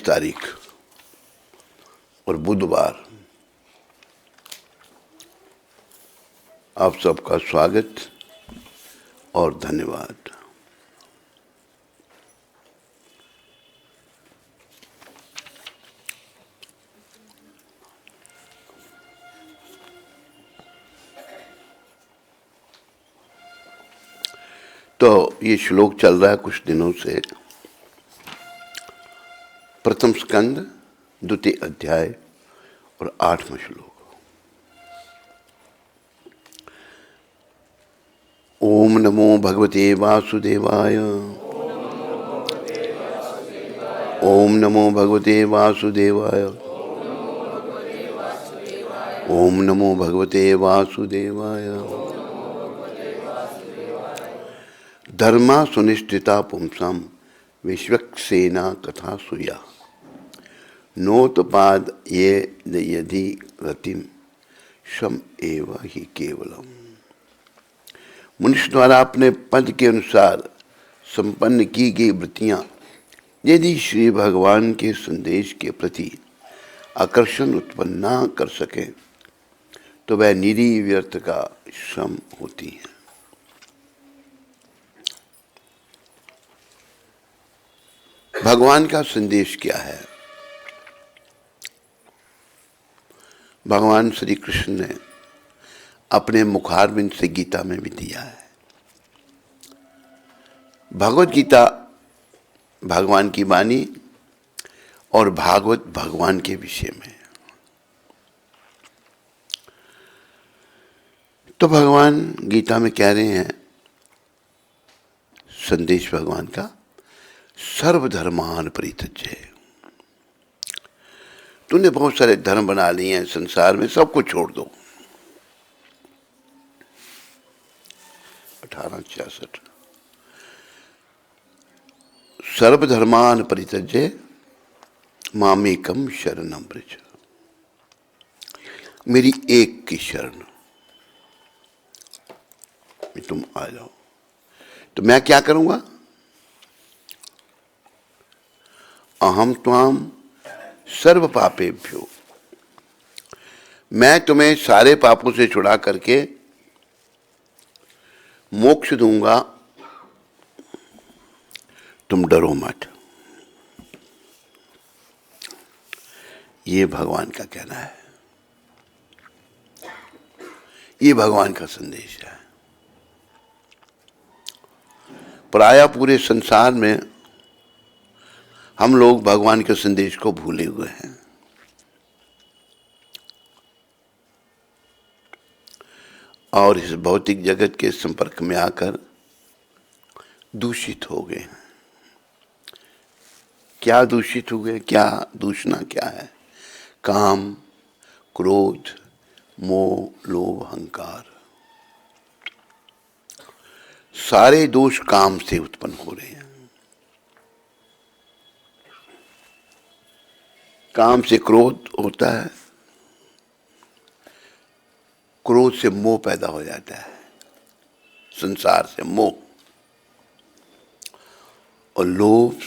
तारीख और बुधवार। आप सबका स्वागत और धन्यवाद। तो ये श्लोक चल रहा है कुछ दिनों से, प्रथम स्कंद द्वितीय अध्याय और 8वां श्लोक। ओम नमो भगवते वासुदेवाय। ओम नमो भगवते वासुदेवाय। ओम नमो भगवते वासुदेवाय। धर्मा सुनिष्ठिता पुंसाम विश्वक्सेना कथा सुया नोत्पाद ये यदि रतिम शम एव ही केवलम। मनुष्य द्वारा अपने पद के अनुसार संपन्न की गई वृत्तियां यदि श्री भगवान के संदेश के प्रति आकर्षण उत्पन्न न कर सके तो वह निरी व्यर्थ का श्रम होती है। भगवान का संदेश क्या है? भगवान श्री कृष्ण ने अपने मुखारबिंद से गीता में भी दिया है। भगवत गीता भगवान की वाणी और भागवत भगवान के विषय में। तो भगवान गीता में कह रहे हैं, संदेश भगवान का, सर्वधर्मान परित्यज्य। तूने बहुत सारे धर्म बना लिए हैं संसार में, सबको छोड़ दो। 1866। सर्वधर्मान परित्यज्य मामेकम शरणम व्रज। मेरी एक की शरण में तुम आ जाओ तो मैं क्या करूंगा? अहम त्वाम सर्व पापेभ्यो। मैं तुम्हें सारे पापों से छुड़ा करके मोक्ष दूंगा, तुम डरो मत। ये भगवान का कहना है, ये भगवान का संदेश है। प्रायः पूरे संसार में हम लोग भगवान के संदेश को भूले हुए हैं और इस भौतिक जगत के संपर्क में आकर दूषित हो गए हैं। क्या दूषित हो गए? क्या दूषणा क्या है? काम, क्रोध, मोह, लोभ, अहंकार, सारे दोष काम से उत्पन्न हो रहे हैं। काम से क्रोध होता है, क्रोध से मोह पैदा हो जाता है, संसार से मोह, और लोभ,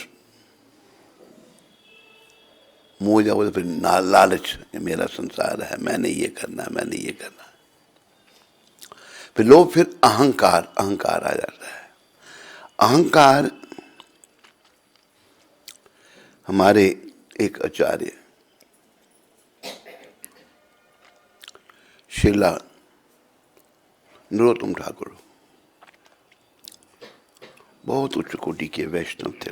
मोह जब फिर लालच, मेरा संसार है, मैंने ये करना है, मैंने ये करना है। फिर लोभ, फिर अहंकार, अहंकार आ जाता है। अहंकार, हमारे एक आचार्य श्रीला नरोत्तम ठाकुर, बहुत उच्च कोटि के वैष्णव थे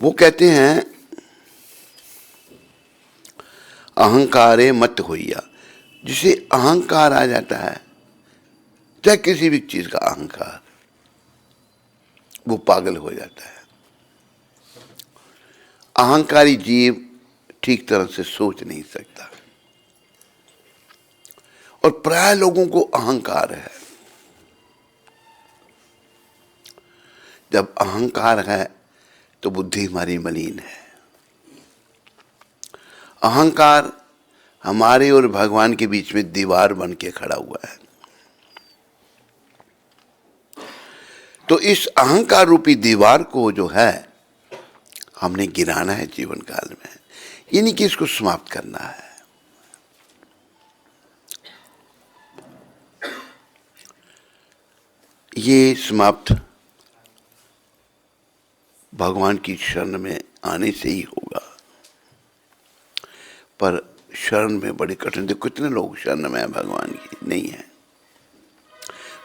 वो कहते हैं, अहंकारे मत होइया। जिसे अहंकार आ जाता है, चाहे किसी भी चीज का अहंकार, वो पागल हो जाता है। अहंकारी जीव ठीक तरह से सोच नहीं सकता और प्राय लोगों को अहंकार है। जब अहंकार है तो बुद्धि हमारी मलिन है। अहंकार हमारे और भगवान के बीच में दीवार बन के खड़ा हुआ है। तो इस अहंकार रूपी दीवार को जो है हमने गिराना है जीवन काल में, यानी कि इसको समाप्त करना है। ये समाप्त भगवान की शरण में आने से ही होगा, पर शरण में बड़ी कठिन थी। कितने लोग शरण में हैं भगवान की? नहीं है,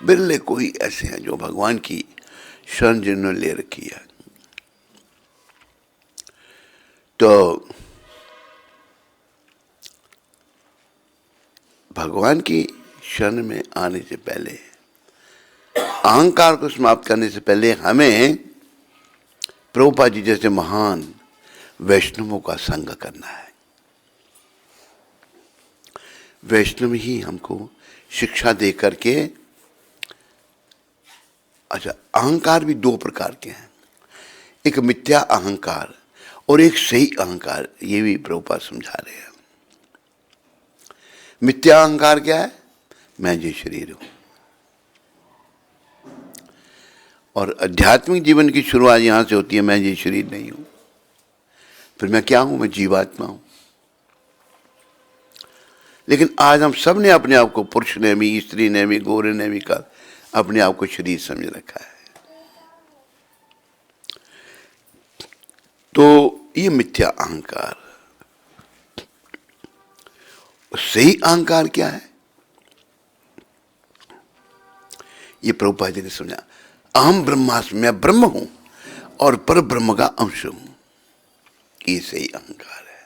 बिरले कोई ऐसे हैं जो भगवान की शरण जिन्होंने ले रखी है। तो भगवान की शरण में आने से पहले, अहंकार को समाप्त करने से पहले हमें प्रभुपाद जी जैसे महान वैष्णवों का संग करना है। वैष्णव ही हमको शिक्षा दे करके, अच्छा अहंकार भी दो प्रकार के हैं, एक मिथ्या अहंकार और एक सही अहंकार, ये भी प्रभुपाद समझा रहे हैं। मिथ्या अहंकार क्या है? मैं ये शरीर हूं। और आध्यात्मिक जीवन की शुरुआत यहां से होती है, मैं ये शरीर नहीं हूं। फिर मैं क्या हूं? मैं जीवात्मा हूं। लेकिन आज हम सब ने अपने आप को, पुरुष ने भी, स्त्री ने भी, गोरे ने भी, का अपने आप को शरीर समझ रखा है। तो ये मिथ्या अहंकार। सही अहंकार क्या है? ये प्रभुपाद जी ने समझा, अहम ब्रह्मास्मि, मैं ब्रह्म हूं और पर ब्रह्म का अंश हूं। ये सही अहंकार है।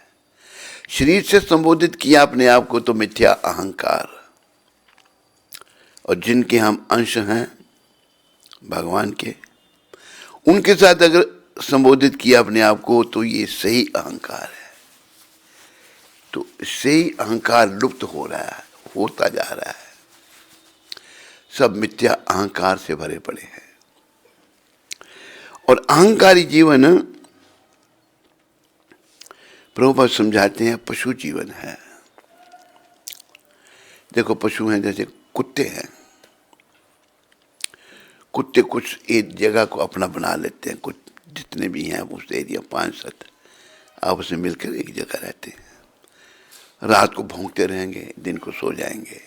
शरीर से संबोधित किया अपने आप को तो मिथ्या अहंकार, और जिनके हम अंश हैं भगवान के, उनके साथ अगर संबोधित किया अपने आप को तो ये सही अहंकार है। तो सही अहंकार लुप्त हो रहा है, होता जा रहा है। सब मिथ्या अहंकार से भरे पड़े हैं। और अहंकारी जीवन प्रभुपाद समझाते हैं पशु जीवन है। देखो पशु हैं, जैसे कुत्ते हैं। कुत्ते कुछ एक जगह को अपना बना लेते हैं, कुछ जितने भी हैं उस एरिया 5-7 आपस में मिलकर एक जगह रहते हैं। रात को भौंकते रहेंगे, दिन को सो जाएंगे।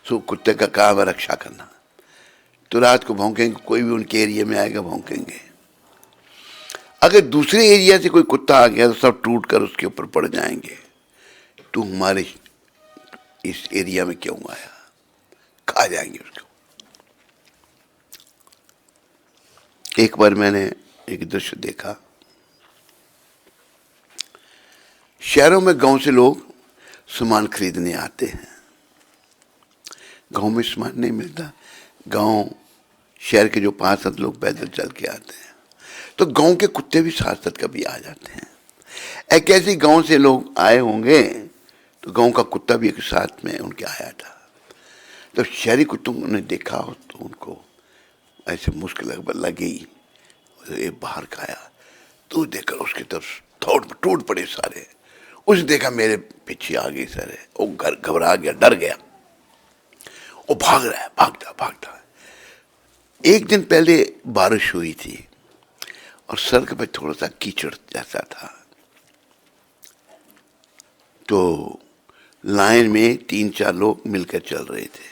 सो कुत्ते का काम है रक्षा करना, तो रात को भौंकेंगे, कोई भी उनके एरिया में आएगा भौंकेंगे। अगर दूसरे एरिया से कोई कुत्ता आ गया तो सब टूट कर उसके ऊपर पड़ जाएंगे, तू हमारे इस एरिया में क्यों आया, खा जाएंगे उसको। एक बार मैंने एक दृश्य देखा, शहरों में गांव से लोग सामान खरीदने आते हैं। गांव में सामान नहीं मिलता, गांव शहर के जो 5-7 लोग पैदल चल के आते हैं, तो गांव के कुत्ते भी साथ-साथ कभी आ जाते हैं। एक ऐसे गांव से लोग आए होंगे तो गांव का कुत्ता भी एक साथ में उनके आया था। तो शहरी कुत्तों ने देखा हो तो उनको ऐसे मुश्किल लगी, ये बाहर का आया तो देखकर उसकी तरफ टूट पड़े सारे। उसने देखा मेरे पीछे आ गई सारे, वो घर घबरा गया, डर गया, वो भाग रहा है, भागता है। एक दिन पहले बारिश हुई थी और सड़क पे थोड़ा सा कीचड़ जैसा था, तो लाइन में 3-4 लोग मिलकर चल रहे थे,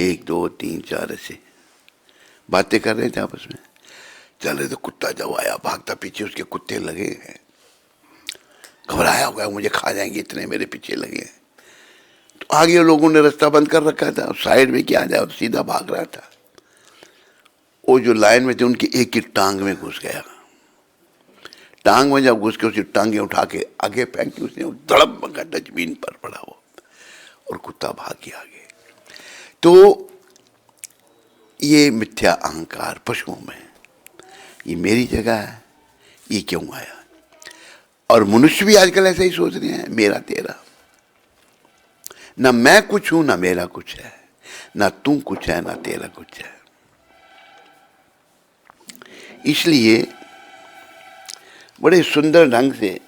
1 2 3 4 ऐसे बातें कर रहे थे आपस में, चल रहे। तो कुत्ता जब आया भागता, पीछे उसके कुत्ते लगे हैं, घबराया हुआ मुझे खा जाएंगे, इतने मेरे पीछे लगे हैं। तो आगे लोगों ने रास्ता बंद कर रखा था, साइड में क्या जाए, तो सीधा भाग रहा था। वो जो लाइन में थे उनकी एक की टांग में घुस गया। टांग में जब घुस के उसकी टांगे उठा के आगे फेंकी, उसने धड़प का जमीन पर पड़ा वो, और कुत्ता भाग गया आगे। तो ये मिथ्या अहंकार पशुओं में, ये मेरी जगह है, ये क्यों आया। और मनुष्य भी आजकल ऐसे ही सोच रहे हैं, मेरा तेरा। ना मैं कुछ हूं, ना मेरा कुछ है, ना तू कुछ है, ना तेरा कुछ है। इसलिए बड़े सुंदर ढंग से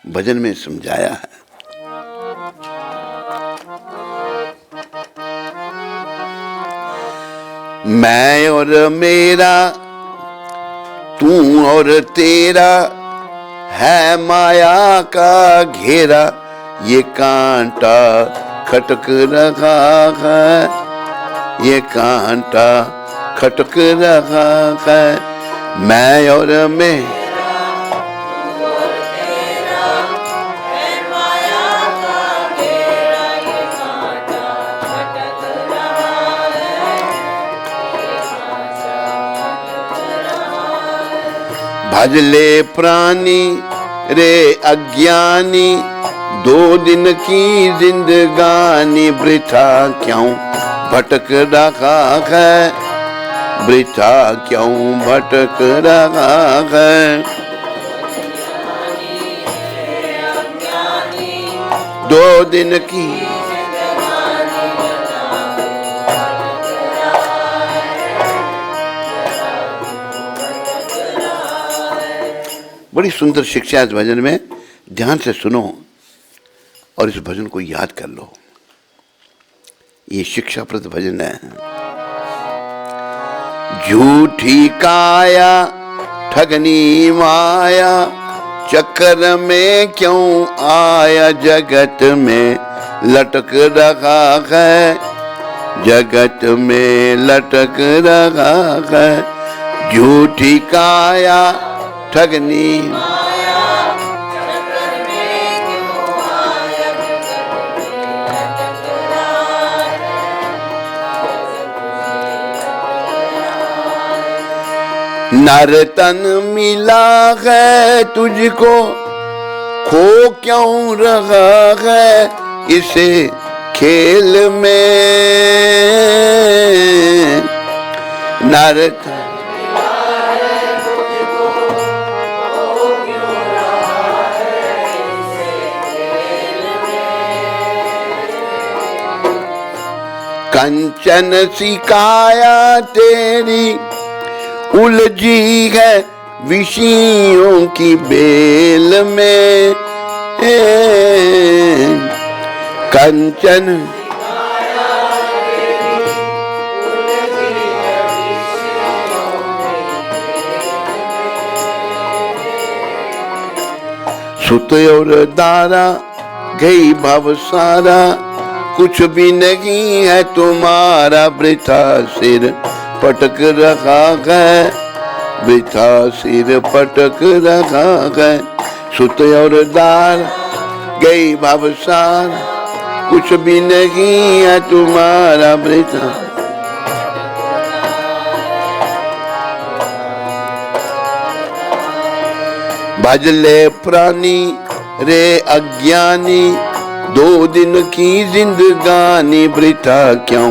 भजन में समझाया है। मैं और मेरा, तू और तेरा, है माया का घेरा, ये कांटा खटक रहा है, ये कांटा खटक रहा है। मैं और मैं, भजले प्राणी रे अज्ञानी, 2 दिन की जिंदगानी वृथा क्यों भटक रहा है, वृथा क्यों भटक रहा है। 2 दिन की बड़ी सुंदर शिक्षा इस भजन में, ध्यान से सुनो और इस भजन को याद कर लो। ये शिक्षाप्रद भजन है। झूठी काया ठगनी माया, चक्कर में क्यों आया, जगत में लटक रहा है, जगत में लटक रहा है। झूठी काया ठगनी माया, चक्कर में क्यों आया, जगत में लटक रहा है। नर तन मिला है तुझको, खो क्यों रहा है इसे खेल में। नर तन कंचन सी काया तेरी, उलझी है विषयों की बेल में। कंचन सुत और दारा गई भव सारा, कुछ भी नहीं है तुम्हारा, वृथा सिर पटक रहा है, वृथा सिर पटक रहा है। सुत और दार गई भवसार, कुछ भी नहीं है तुम्हारा, वृथा। भजले प्राणी रे अज्ञानी, 2 दिन की जिंदगानी वृथा क्यों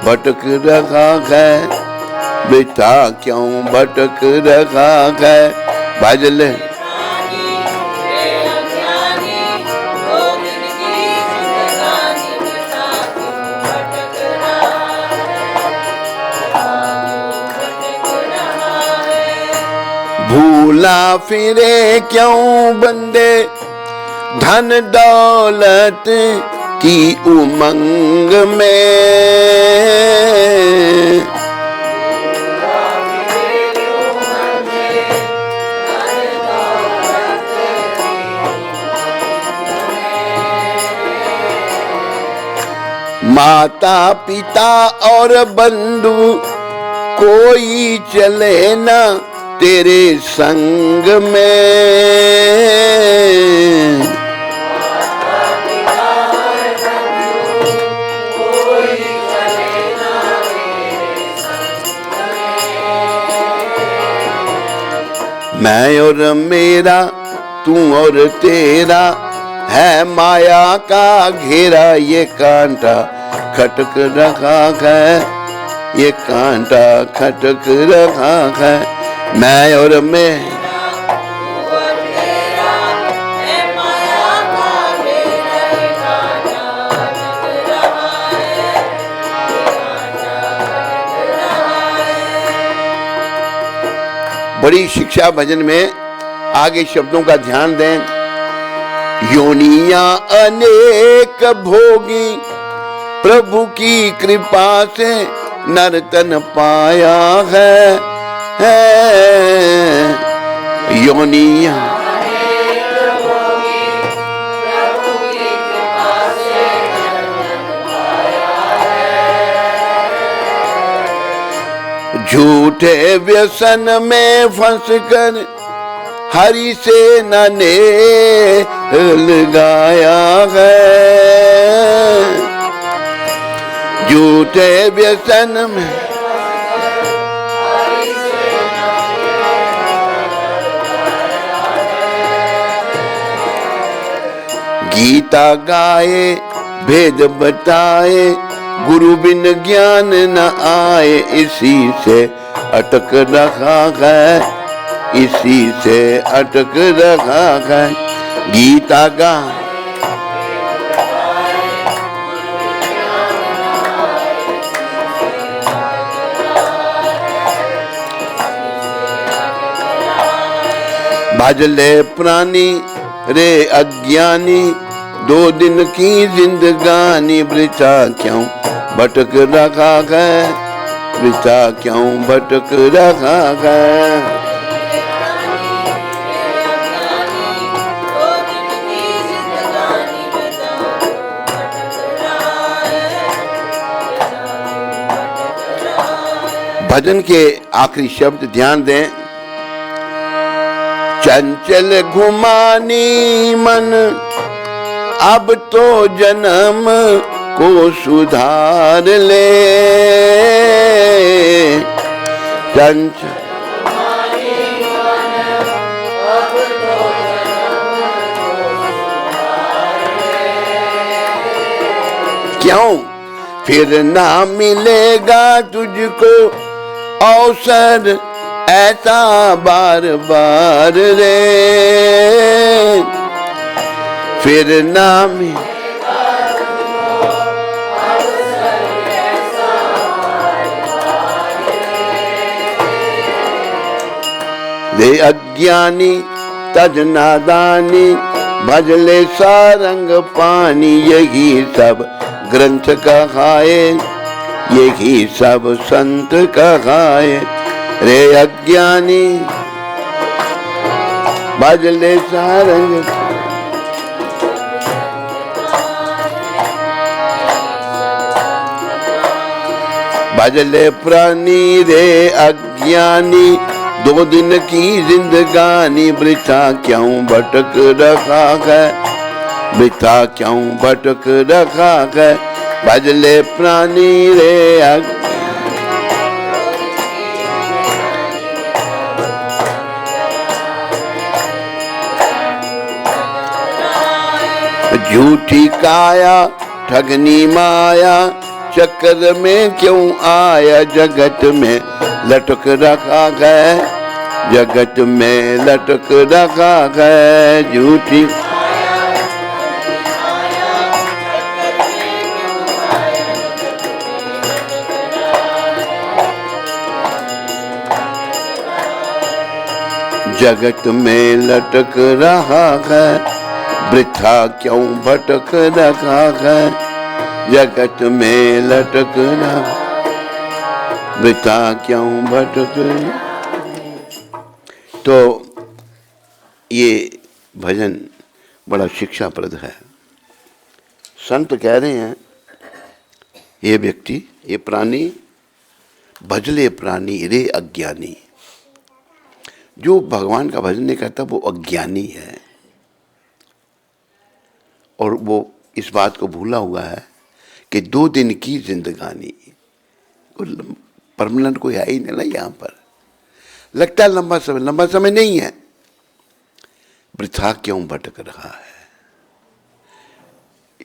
भटक रहा है, वृथा क्यों भटक रहा है। भजले भूला फिरे क्यों बंदे, धन दौलत की उमंग में। माता पिता और बंधु कोई चले ना तेरे संग में। मैं और मेरा, तू और तेरा, है माया का घेरा, ये कांटा खटक रहा है, ये कांटा खटक रहा है। मैं और मैं बड़ी शिक्षा भजन में आगे शब्दों का ध्यान दें। योनिया अनेक भोगी, प्रभु की कृपा से नर्तन पाया है योनिया। झूठे व्यसन में फंस कर हरि से ने लगाया है। झूठे व्यसन में गीता गाए भेद बताए गुरु बिन ज्ञान न आए। इसी से अटक रखा है, इसी से अटक रखा है। गीता गा भजले प्राणी रे अज्ञानी, 2 दिन की जिंदगानी वृथा क्यों भटक रखा है, वृथा क्यों भटक रखा है। भजन के आखिरी शब्द ध्यान दें। चंचल घुमानी मन अब तो जन्म को सुधार ले। चंचल क्यों फिर ना मिलेगा तुझको अवसर ऐसा बार बार रे। फिर ना रे अज्ञानी तज नादानी, भजले सारंग पानी। यही सब ग्रंथ कहाए, यही सब संत कहाए। रे अज्ञानी भजले सारंग, भजले प्राणी रे अज्ञानी। 2 दिन की जिंदगानी वृथा क्यों भटक रखा है, वृथा क्यों भटक रखा है। भजले प्राणी रे अज्ञानी। झूठी काया ठगनी माया, चक्कर में क्यों आया। जगत में लटक रखा है, जगत में लटक रखा है। झूठी जगत में लटक रहा है, वृथा क्यों भटक रखा है। जगत में लटक रहा, वृथा क्यों भटक। तो ये भजन बड़ा शिक्षाप्रद है। संत कह रहे हैं, ये व्यक्ति, ये प्राणी, भजले प्राणी रे अज्ञानी। जो भगवान का भजन नहीं करता वो अज्ञानी है, और वो इस बात को भूला हुआ है कि 2 दिन की जिंदगानी, परमानेंट कोई है ही नहीं ना यहाँ पर। लगता है लंबा समय, लंबा समय नहीं है। वृथा क्यों भटक रहा है।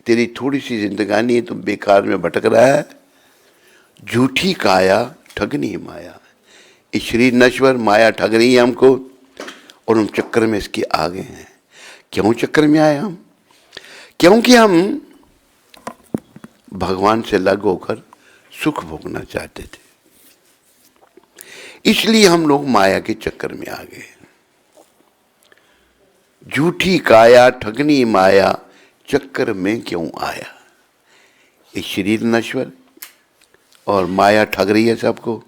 तेरी थोड़ी सी जिंदगानी है, तुम बेकार में भटक रहा है। झूठी काया ठगनी माया, ये शरीर नश्वर, माया ठग रही है हमको, और हम चक्कर में इसके आ गए हैं। क्यों चक्कर में आए हम? क्योंकि हम भगवान से अलग होकर सुख भोगना चाहते थे, इसलिए हम लोग माया के चक्कर में आ गए। झूठी काया ठगनी माया, चक्कर में क्यों आया। ये शरीर नश्वर, और माया ठग रही है सबको,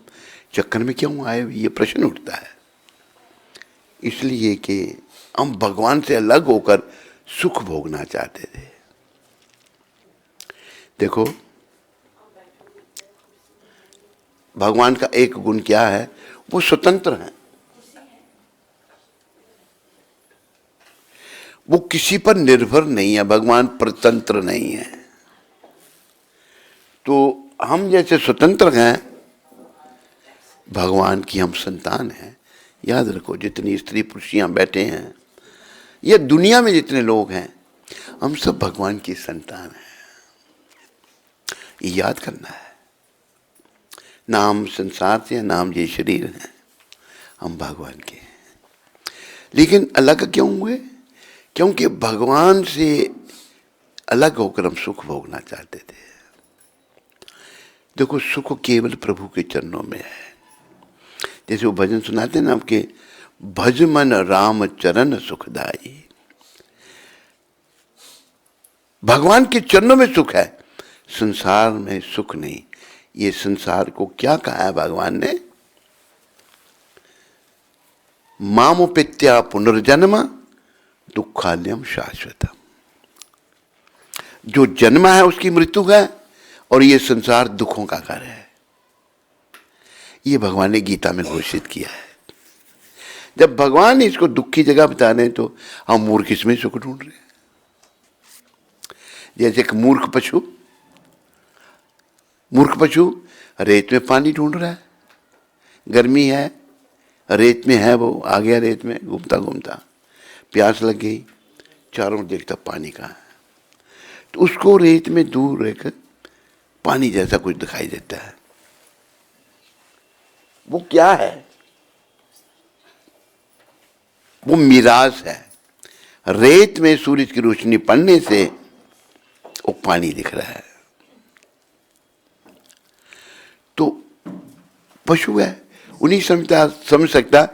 चक्कर में क्यों आए, ये प्रश्न उठता है। इसलिए कि हम भगवान से अलग होकर सुख भोगना चाहते थे। देखो, भगवान का एक गुण क्या है, वो स्वतंत्र है। वो किसी पर निर्भर नहीं है, भगवान परतंत्र नहीं है। तो हम जैसे स्वतंत्र हैं, भगवान की हम संतान हैं। याद रखो, जितनी स्त्री पुरुषियां बैठे हैं या दुनिया में जितने लोग हैं, हम सब भगवान की संतान हैं। ये याद करना है। नाम संसार से, नाम ये शरीर है, हम भगवान के हैं। लेकिन अलग क्यों हुए? क्योंकि भगवान से अलग होकर हम सुख भोगना चाहते थे। देखो, सुख केवल प्रभु के चरणों में है। जैसे वो भजन सुनाते हैं ना आपके, भज मन राम चरण सुखदाई। भगवान के चरणों में सुख है, संसार में सुख नहीं। ये संसार को क्या कहा है भगवान ने? मामुपेत्या पुनर्जन्म दुखालयम शाश्वतम। जो जन्म है उसकी मृत्यु है, और ये संसार दुखों का घर है। ये भगवान ने गीता में घोषित किया है। जब भगवान ने इसको दुख की जगह बता रहे हैं, तो हम मूर्ख इसमें सुख ढूंढ रहे हैं। जैसे एक मूर्ख पशु रेत में पानी ढूंढ रहा है। गर्मी है, रेत में है, वो आ गया रेत में घूमता घूमता, प्यास लग गई, चारों देखता पानी कहाँ है, तो उसको रेत में दूर रहकर पानी जैसा कुछ दिखाई देता है। वो क्या है? वो मिराज है। रेत में सूरज की रोशनी पड़ने से वो पानी दिख रहा है। तो पशु है, उन्हीं समझ सकता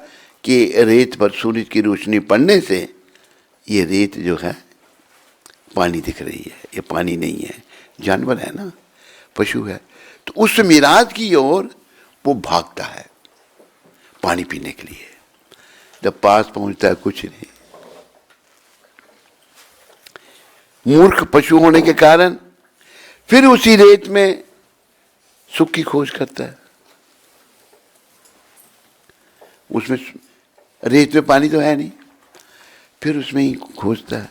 कि रेत पर सूरज की रोशनी पड़ने से ये रेत जो है पानी दिख रही है, ये पानी नहीं है। जानवर है ना, पशु है, तो उस मिराज की ओर वो भागता है पानी पीने के लिए। जब पास पहुंचता है, कुछ नहीं। मूर्ख पशु होने के कारण फिर उसी रेत में सुख की खोज करता है। उसमें रेत में पानी तो है नहीं, फिर उसमें ही खोजता है।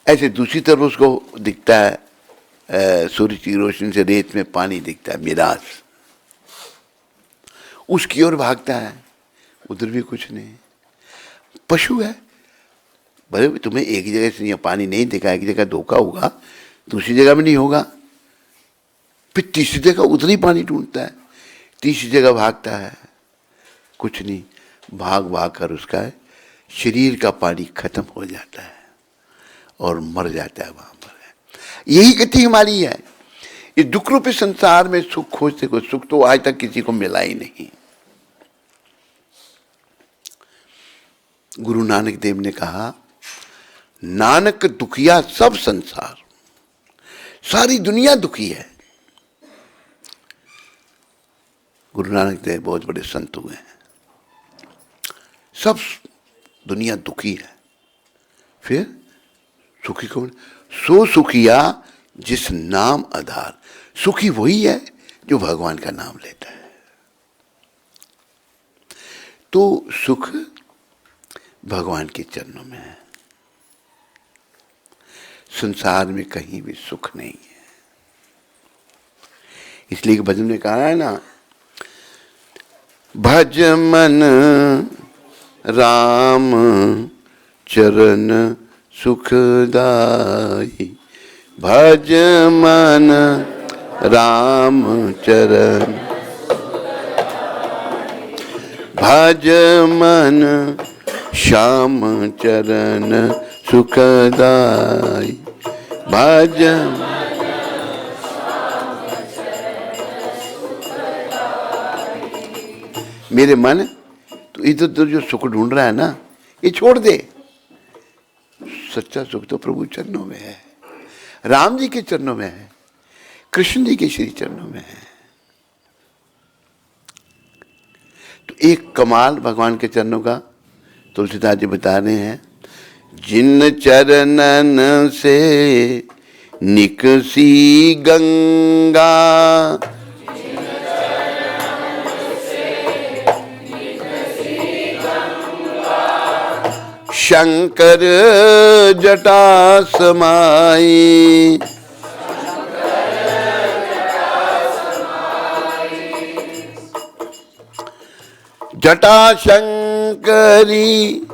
ऐसे दूसरी तरफ उसको दिखता है, सूरज की रोशनी से रेत में पानी दिखता है, मिराज, उसकी ओर भागता है। उधर भी कुछ नहीं। पशु है, भले तुम्हें एक जगह से पानी नहीं दिखा, एक जगह धोखा होगा, दूसरी जगह में नहीं होगा, फिर तीसरी जगह उधर ही पानी ढूंढता है, तीसरी जगह भागता है, कुछ नहीं। भाग भाग कर उसका शरीर का पानी खत्म हो जाता है और मर जाता है वहां पर। यही गति हमारी है। इस दुख रूपी संसार में सुख खोजते को, सुख तो आज तक किसी को मिला ही नहीं। गुरु नानक देव ने कहा, नानक दुखिया सब संसार, सारी दुनिया दुखी है। गुरु नानक देव बहुत बड़े संत हुए हैं। सब दुनिया दुखी है, फिर सुखी कौन? सो सुखिया जिस नाम आधार। सुखी वही है जो भगवान का नाम लेता है। तो सुख भगवान के चरणों में है, संसार में कहीं भी सुख नहीं है। इसलिए भजन में कहा है ना, भज मन राम चरण सुखदाई। भज मन राम चरण, भज मन श्याम चरण सुखदाई। भज मेरे मन, तो इधर उधर जो सुख ढूंढ रहा है ना, ये छोड़ दे। सच्चा सुख तो प्रभु चरणों में है, राम जी के चरणों में है, कृष्ण जी के श्री चरणों में है। एक कमाल भगवान के चरणों का तुलसीदास जी बता रहे हैं, जिन चरणन से निकसी गंगा, शंकर जटा समाई। जटा शंकरी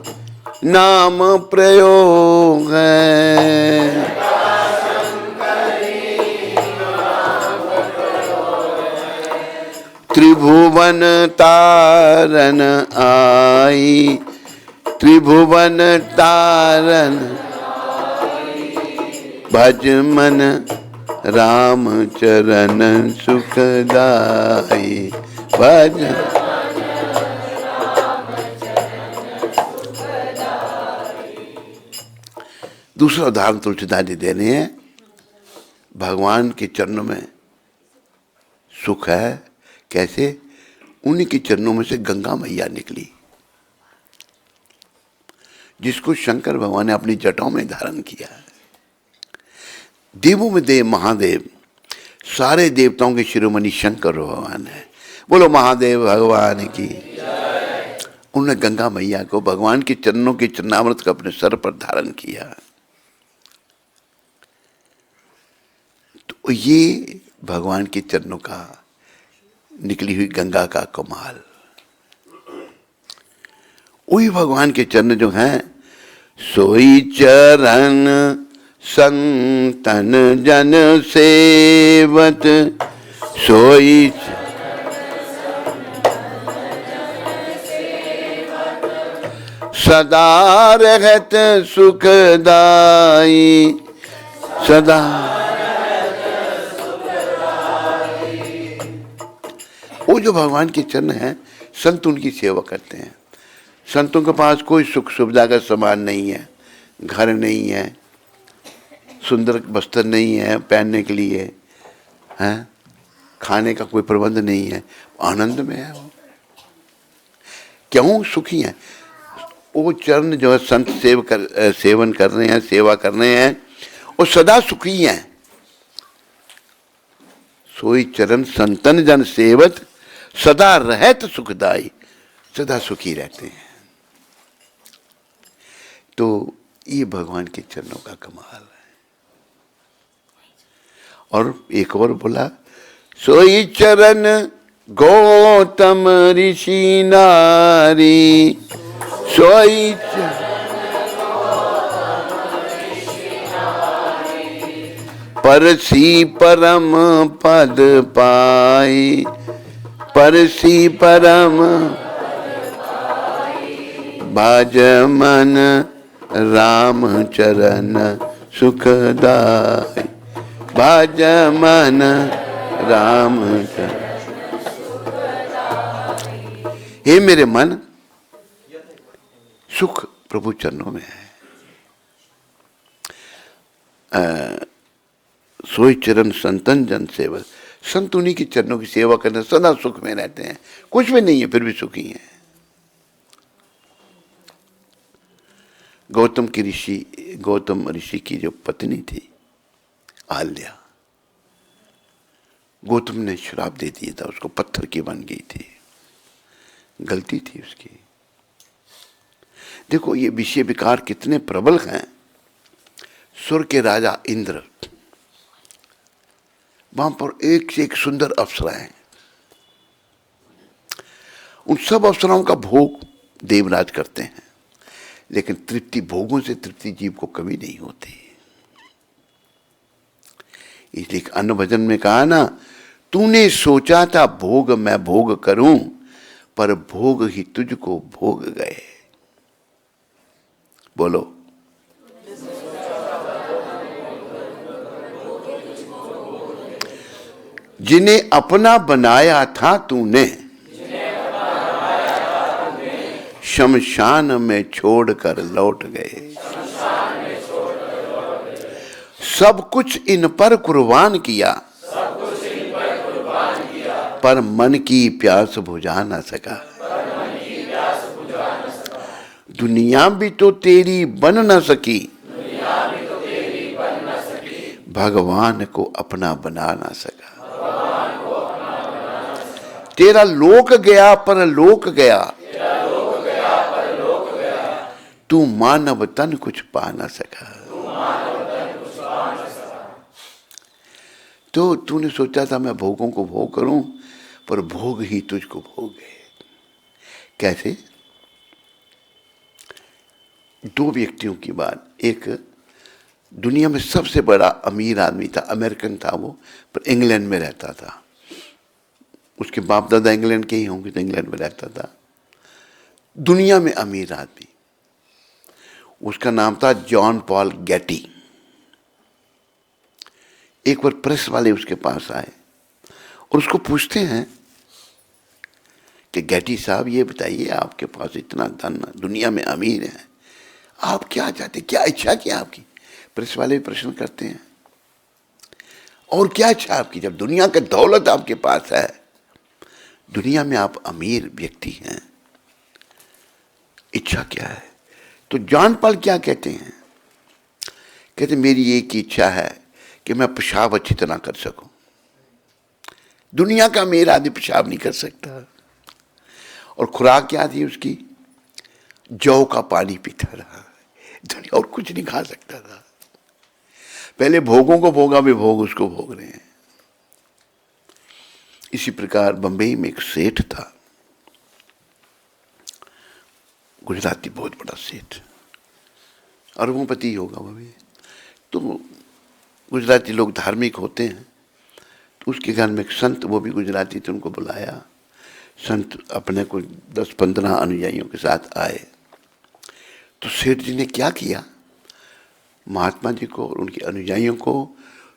नाम प्रयोग है, त्रिभुवन तारन आई, त्रिभुवन तारन भज मन राम चरण सुखदाई। भज दूसरा उदाहरण तुलसीदास जी दे रहे हैं, भगवान के चरणों में सुख है। कैसे? उन्हीं के चरणों में से गंगा मैया निकली, जिसको शंकर भगवान ने अपनी जटाओं में धारण किया। देवों में देव महादेव, सारे देवताओं के शिरोमणि शंकर भगवान है। बोलो महादेव भगवान की। उन्होंने गंगा मैया को भगवान के चरणों के चरणामृत को अपने सर पर धारण किया। तो ये भगवान के चरणों का निकली हुई गंगा का कमाल। वही भगवान के चरण जो हैं, सोई चरण संतन जन सेवत, सोई सदा रहत सुखदाई। सदा वो जो भगवान के चरण हैं, संत उनकी सेवा करते हैं। संतों के पास कोई सुख सुविधा का सामान नहीं है, घर नहीं है, सुंदर वस्त्र नहीं है पहनने के लिए, हैं, खाने का कोई प्रबंध नहीं है, आनंद में है वो। क्यों सुखी हैं? वो चरण जो है संत सेवन कर रहे हैं, सेवा कर रहे हैं, वो सदा सुखी हैं। सोई चरण संतन जन सेवत, सदा रहत सुखदाई। सदा सुखी रहते हैं। तो ये भगवान के चरणों का कमाल है। और एक और बोला, सोई चरण गौतम ऋषि नारी। सोई परसी परम पद पाई। परसी परम भज मन राम चरण सुखदाई। भज मन राम चरण। हे मेरे मन, सुख प्रभु चरणों में है। सोई चरण संतन जन सेवक, संत उन्हीं के चरणों की सेवा करने सदा सुख में रहते हैं। कुछ भी नहीं है फिर भी सुखी हैं। गौतम ऋषि की जो पत्नी थी आल्या, गौतम ने श्राप दे दिया था उसको, पत्थर की बन गई थी। गलती थी उसकी। देखो ये विषय विकार कितने प्रबल हैं। सुर के राजा इंद्र, वहां पर एक से एक सुंदर अप्सराएं, उन सब अप्सराओं का भोग देवराज करते हैं, लेकिन तृप्ति, भोगों से तृप्ति जीव को कभी नहीं होती। इसलिए अन्न भजन में कहा ना, तूने सोचा था भोग मैं भोग करूं, पर भोग ही तुझको भोग गए। बोलो, जिन्हें अपना बनाया था तूने, शमशान में छोड़कर लौट गए। सब कुछ इन पर कुर्बान किया, पर मन की प्यास बुझा ना सका। दुनिया भी तो तेरी बन न सकी, भगवान को अपना बना ना सका। तेरा लोक गया पर लोक गया, तू मानव तन कुछ पा ना सका। तो तूने सोचा था मैं भोगों को भोग करूं, पर भोग ही तुझको भोग गए। कैसे? दो व्यक्तियों की बात। एक दुनिया में सबसे बड़ा अमीर आदमी था, अमेरिकन था वो, पर इंग्लैंड में रहता था। उसके बाप दादा इंग्लैंड के ही होंगे, तो इंग्लैंड में रहता था। दुनिया में अमीर आदमी, उसका नाम था जॉन पॉल गेटी। एक बार प्रेस वाले उसके पास आए और उसको पूछते हैं कि गेटी साहब, ये बताइए, आपके पास इतना धन, दुनिया में अमीर है, आप क्या चाहते, क्या इच्छा क्या आपकी? प्रेस वाले भी प्रश्न करते हैं, और क्या इच्छा आपकी, जब दुनिया का दौलत आपके पास है, दुनिया में आप अमीर व्यक्ति हैं, इच्छा क्या है? तो जॉन पॉल क्या कहते हैं? कहते मेरी एक ही इच्छा है कि मैं पेशाब अच्छी तरह कर सकूं। दुनिया का अमीर आदमी पेशाब नहीं कर सकता। और खुराक क्या थी उसकी? जौ का पानी पीता रहा, दुनिया और कुछ नहीं खा सकता था। पहले भोगों को भोगा, भी भोग उसको भोग रहे हैं। इसी प्रकार बंबई में एक सेठ था, गुजराती, बहुत बड़ा सेठ, अरबोपति होगा वो भी। तो गुजराती लोग धार्मिक होते हैं, तो उसके घर में एक संत, वो भी गुजराती थे, उनको बुलाया। संत अपने कुछ 10-15 अनुयायियों के साथ आए। तो सेठ जी ने क्या किया? महात्मा जी को और उनके अनुयायियों को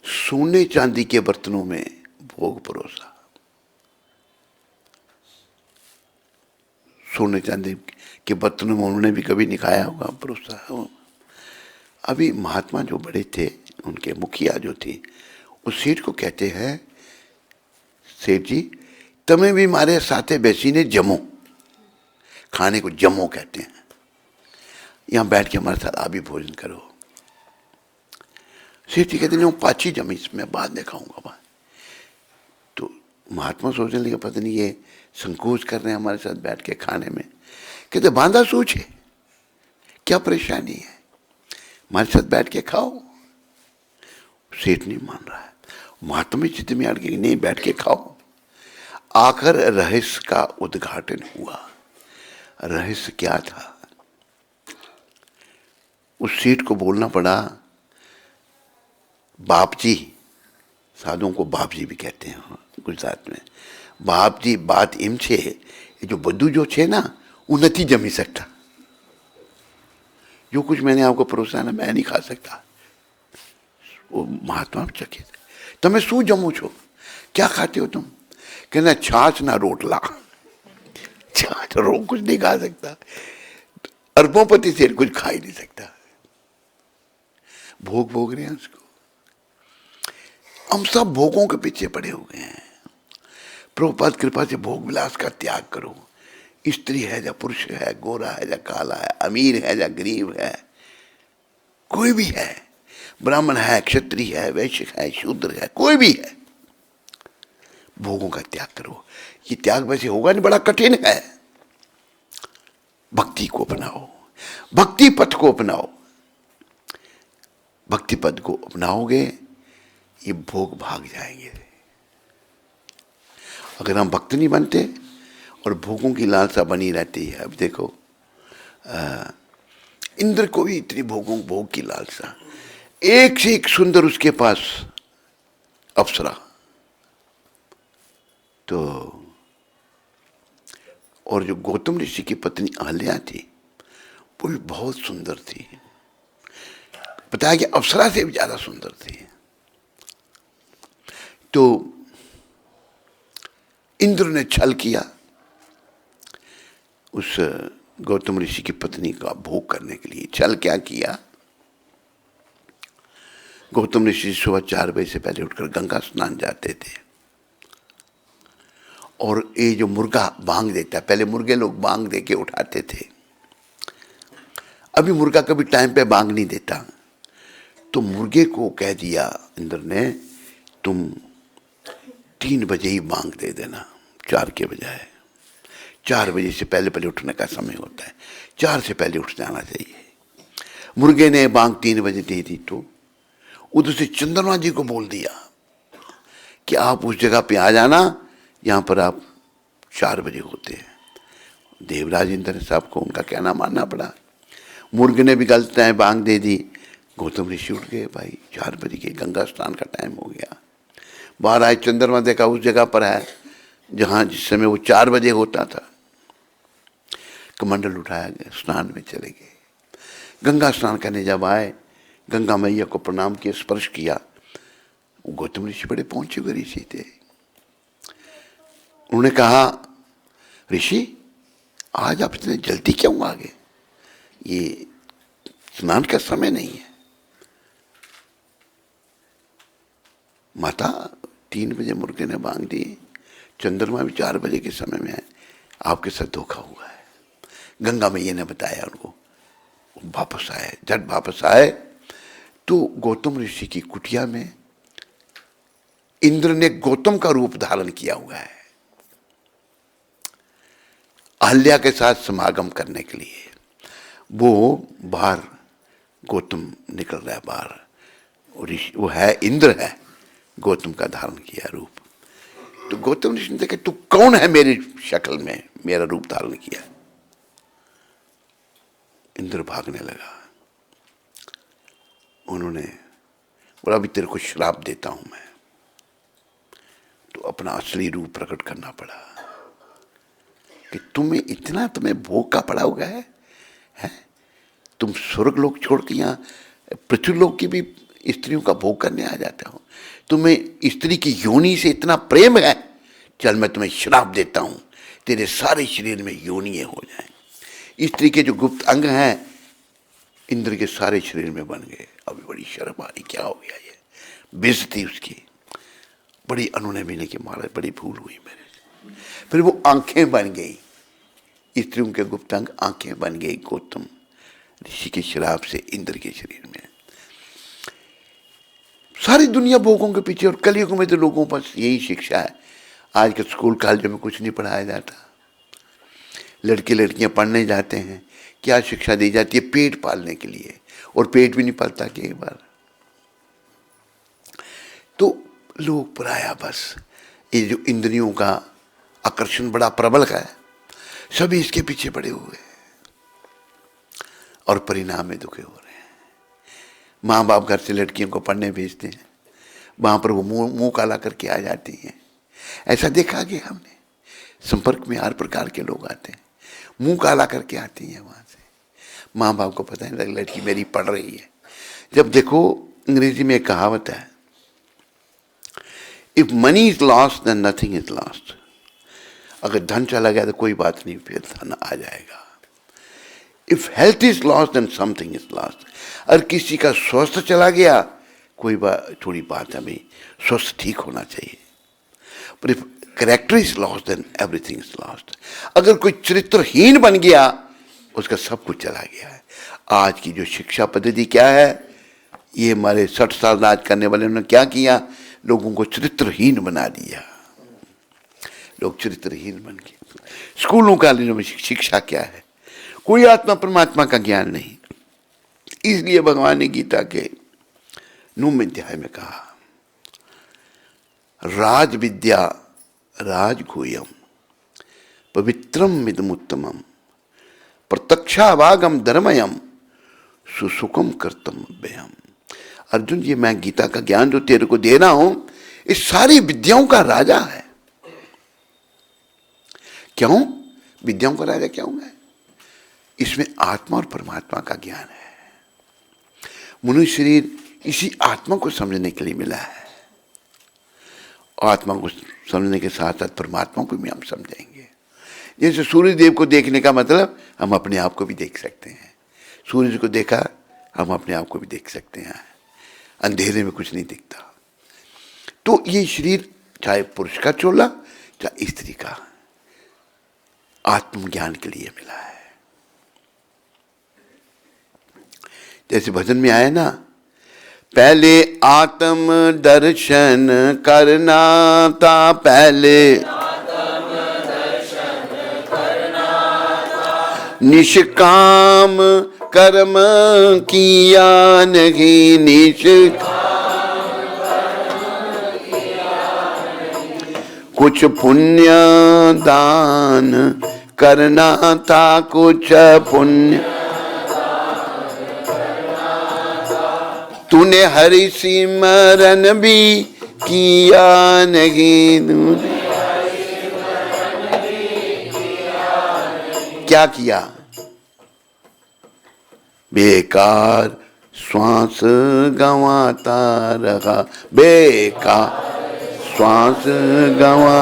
सोने चांदी के बर्तनों में भोग परोसा। सोने चांदी के बर्तनों में उन्होंने भी कभी नहीं खाया होगा, परोसा। अभी महात्मा जो बड़े थे, उनके मुखिया जो थी, उस सेठ को कहते हैं, सेठ जी तमें भी मारे साथे बेसीने जमो, खाने को जमो कहते हैं, यहां बैठ के हमारे साथ आप भी भोजन करो। सेठ जी कहते नहीं, पाची जमी, मैं बाद में खाऊंगा। तो महात्मा सोचने लगे, पता नहीं ये संकोच कर रहे हैं हमारे साथ बैठ के खाने में। कहते बांधा सूझ है, क्या परेशानी है, हमारे साथ बैठ के खाओ। सेठ नहीं मान रहा है। महात्मा चित्त में अड़ गई, नहीं बैठ के खाओ। आखिर रहस्य का उद्घाटन हुआ। रहस्य क्या था? उस सेठ को बोलना पड़ा, बाप जी, साधुओं को बाप जी भी कहते हैं गुजरात में, बाप जी बात एम छे, ये जो बद्दू जो छे ना, वो नहीं जमी सकता। जो कुछ मैंने आपको परोसा ना, मैं नहीं खा सकता। वो महात्मा चकित, તમે શું જમો છો, क्या खाते हो तुम? कहना छाछ ना रोटला। छाछ रोग कुछ नहीं खा सकता। अरबोपति से कुछ खा ही नहीं सकता। भोग भोग रहे हैं उसको। हम सब भोगों के पीछे पड़े हुए हैं। प्रभुपाद कृपा से भोग विलास का त्याग करो। स्त्री है या पुरुष है, गोरा है या काला है, अमीर है या गरीब है, कोई भी है, ब्राह्मण है, क्षत्रिय है, वैश्य है, शूद्र है, कोई भी है, भोगों का त्याग करो। ये त्याग वैसे होगा नहीं, बड़ा कठिन है। भक्ति को अपनाओ, भक्ति पथ को अपनाओ। भक्ति पद को अपनाओगे, ये भोग भाग जाएंगे। अगर हम भक्त नहीं बनते और भोगों की लालसा बनी रहती है, अब देखो इंद्र को भी इतनी भोग की लालसा, एक से एक सुंदर उसके पास अप्सरा। तो और जो गौतम ऋषि की पत्नी अहल्या थी, वो भी बहुत सुंदर थी। बताया कि अप्सरा से भी ज्यादा सुंदर थी। तो इंद्र ने छल किया, उस गौतम ऋषि की पत्नी का भोग करने के लिए। छल क्या किया? गौतम ऋषि सुबह 4 बजे से पहले उठकर गंगा स्नान जाते थे, और ये जो मुर्गा बांग देता है, पहले मुर्गे लोग बांग दे के उठाते थे, अभी मुर्गा कभी टाइम पे बांग नहीं देता, तो मुर्गे को कह दिया इंद्र ने, तुम 3 बजे ही बांग दे देना, 4 के बजाय। 4 बजे से पहले पहले उठने का समय होता है, 4 से पहले उठ जाना चाहिए। मुर्गे ने बांग 3 बजे दे दी, तो उधर से चंद्रमा जी को बोल दिया कि आप उस जगह पे आ जाना यहाँ पर आप 4 बजे होते हैं। देवराज इंद्र साहब को उनका कहना मानना पड़ा। मुर्गे ने भी गलत टाइम बांग दे दी। गौतम ऋषि उठ गए, भाई 4 बजे के गंगा स्नान का टाइम हो गया। बाहर आए, चंद्रमा देखा उस जगह पर है जहाँ जिस समय वो 4 बजे होता था। कमंडल उठाया गया, स्नान में चले गए। गंगा स्नान करने जब आए, गंगा मैया को प्रणाम किया, स्पर्श किया। गौतम ऋषि बड़े पहुंचे हुए ऋषि थे। उन्होंने कहा, ऋषि आज आप इतने जल्दी क्यों आ गए? ये स्नान का समय नहीं है। माता 3 बजे मुर्गे ने बांग दी, चंद्रमा भी 4 बजे के समय में है, आपके साथ धोखा हुआ है। गंगा मैया ने बताया उनको। वापस आए, जब वापस आए तो गौतम ऋषि की कुटिया में इंद्र ने गौतम का रूप धारण किया हुआ है, अहल्या के साथ समागम करने के लिए। वो बाहर गौतम निकल रहा है बाहर, और वो है इंद्र है, गौतम का धारण किया रूप। तो गौतम ऋषि ने देखा, तू कौन है मेरी शक्ल में मेरा रूप धारण किया? इंद्र भागने लगा। उन्होंने बोला, अभी तेरे को श्राप देता हूं मैं। तो अपना असली रूप प्रकट करना पड़ा कि तुम्हें भोग का पड़ा हुआ है? तुम स्वर्ग लोक छोड़ के यहाँ पृथ्वी लोक की भी स्त्रियों का भोग करने आ जाते हो? तुम्हें स्त्री की योनि से इतना प्रेम है? चल मैं तुम्हें श्राप देता हूं, तेरे सारे शरीर में योनियां हो जाएं। स्त्री के जो गुप्त अंग हैं इंद्र के सारे शरीर में बन गए। अभी बड़ी शर्म आ रही, क्या हो गया ये? बेइज्जती उसकी बड़ी, अनुनय मिलने के मारे बड़ी भूल हुई मेरे से। फिर वो आंखें बन गई, स्त्रियों के गुप्त अंग आंखें बन गई गौतम ऋषि के श्राप से इंद्र के शरीर में। सारी दुनिया भोगों के पीछे, और कलयुग में तो लोगों पर यही शिक्षा है। आज के स्कूल कॉलेजों में कुछ नहीं पढ़ाया जाता। लड़के लड़कियां पढ़ने जाते हैं, क्या शिक्षा दी जाती है? पेट पालने के लिए, और पेट भी नहीं पालता कि एक बार। तो लोग पराया, बस ये जो इंद्रियों का आकर्षण बड़ा प्रबल है, सभी इसके पीछे पड़े हुए हैं, और परिणाम में दुखे हो रहे हैं। माँ बाप घर से लड़कियों को पढ़ने भेजते हैं, वहां पर वो मुंह काला करके आ जाती हैं। ऐसा देखा कि हमने संपर्क में हर प्रकार के लोग आते हैं, मुंह काला करके आती हैं वहां से। माँ बाप को पता नहीं लगा लड़की मेरी पढ़ रही है। जब देखो अंग्रेजी में एक कहावत है, if money is lost then nothing is lost. अगर धन चला गया तो कोई बात नहीं, फिर धन आ जाएगा। If health is lost then something is lost. अगर किसी का स्वास्थ्य चला गया, कोई बात, थोड़ी बात है भाई, स्वास्थ्य ठीक होना चाहिए। पर if character is lost then everything is lost. अगर कोई चरित्रहीन बन गया, उसका सब कुछ चला गया है। आज की जो शिक्षा पद्धति क्या है, ये हमारे 60 साल राज करने वाले ने क्या किया? लोगों को चरित्रहीन बना दिया। लोग चरित्रहीन बन गए। स्कूलों कॉलेजों में शिक्षा क्या है? कोई आत्मा परमात्मा का ज्ञान नहीं। इसलिए भगवान ने गीता के 9वें अध्याय में कहा, राज विद्या राजगुह्यम पवित्रम मिदमुत्तमम प्रत्यक्षावागम धर्मयम सुसुखम कर्तम व्ययम। अर्जुन जी, मैं गीता का ज्ञान जो तेरे को दे रहा हूं, इस सारी विद्याओं का राजा है। क्यों विद्याओं का राजा क्यों है? इसमें आत्मा और परमात्मा का ज्ञान है। मनुष्य शरीर इसी आत्मा को समझने के लिए मिला है, और आत्मा को समझने के साथ साथ परमात्मा को भी हम समझेंगे। जैसे सूर्य देव को देखने का मतलब, हम अपने आप को भी देख सकते हैं। सूर्य को देखा, हम अपने आप को भी देख सकते हैं। अंधेरे में कुछ नहीं दिखता। तो ये शरीर, चाहे पुरुष का चोला चाहे स्त्री का, आत्मज्ञान के लिए मिला है। जैसे भजन में आए ना, पहले आत्म दर्शन करना था, पहले निष्काम कर्म किया नहीं, कुछ पुण्य दान करना था, कुछ पुण्य तूने हरि सिमरन भी किया नहीं। क्या किया? बेकार श्वास गंवाता रहा, बेकार श्वास गंवा,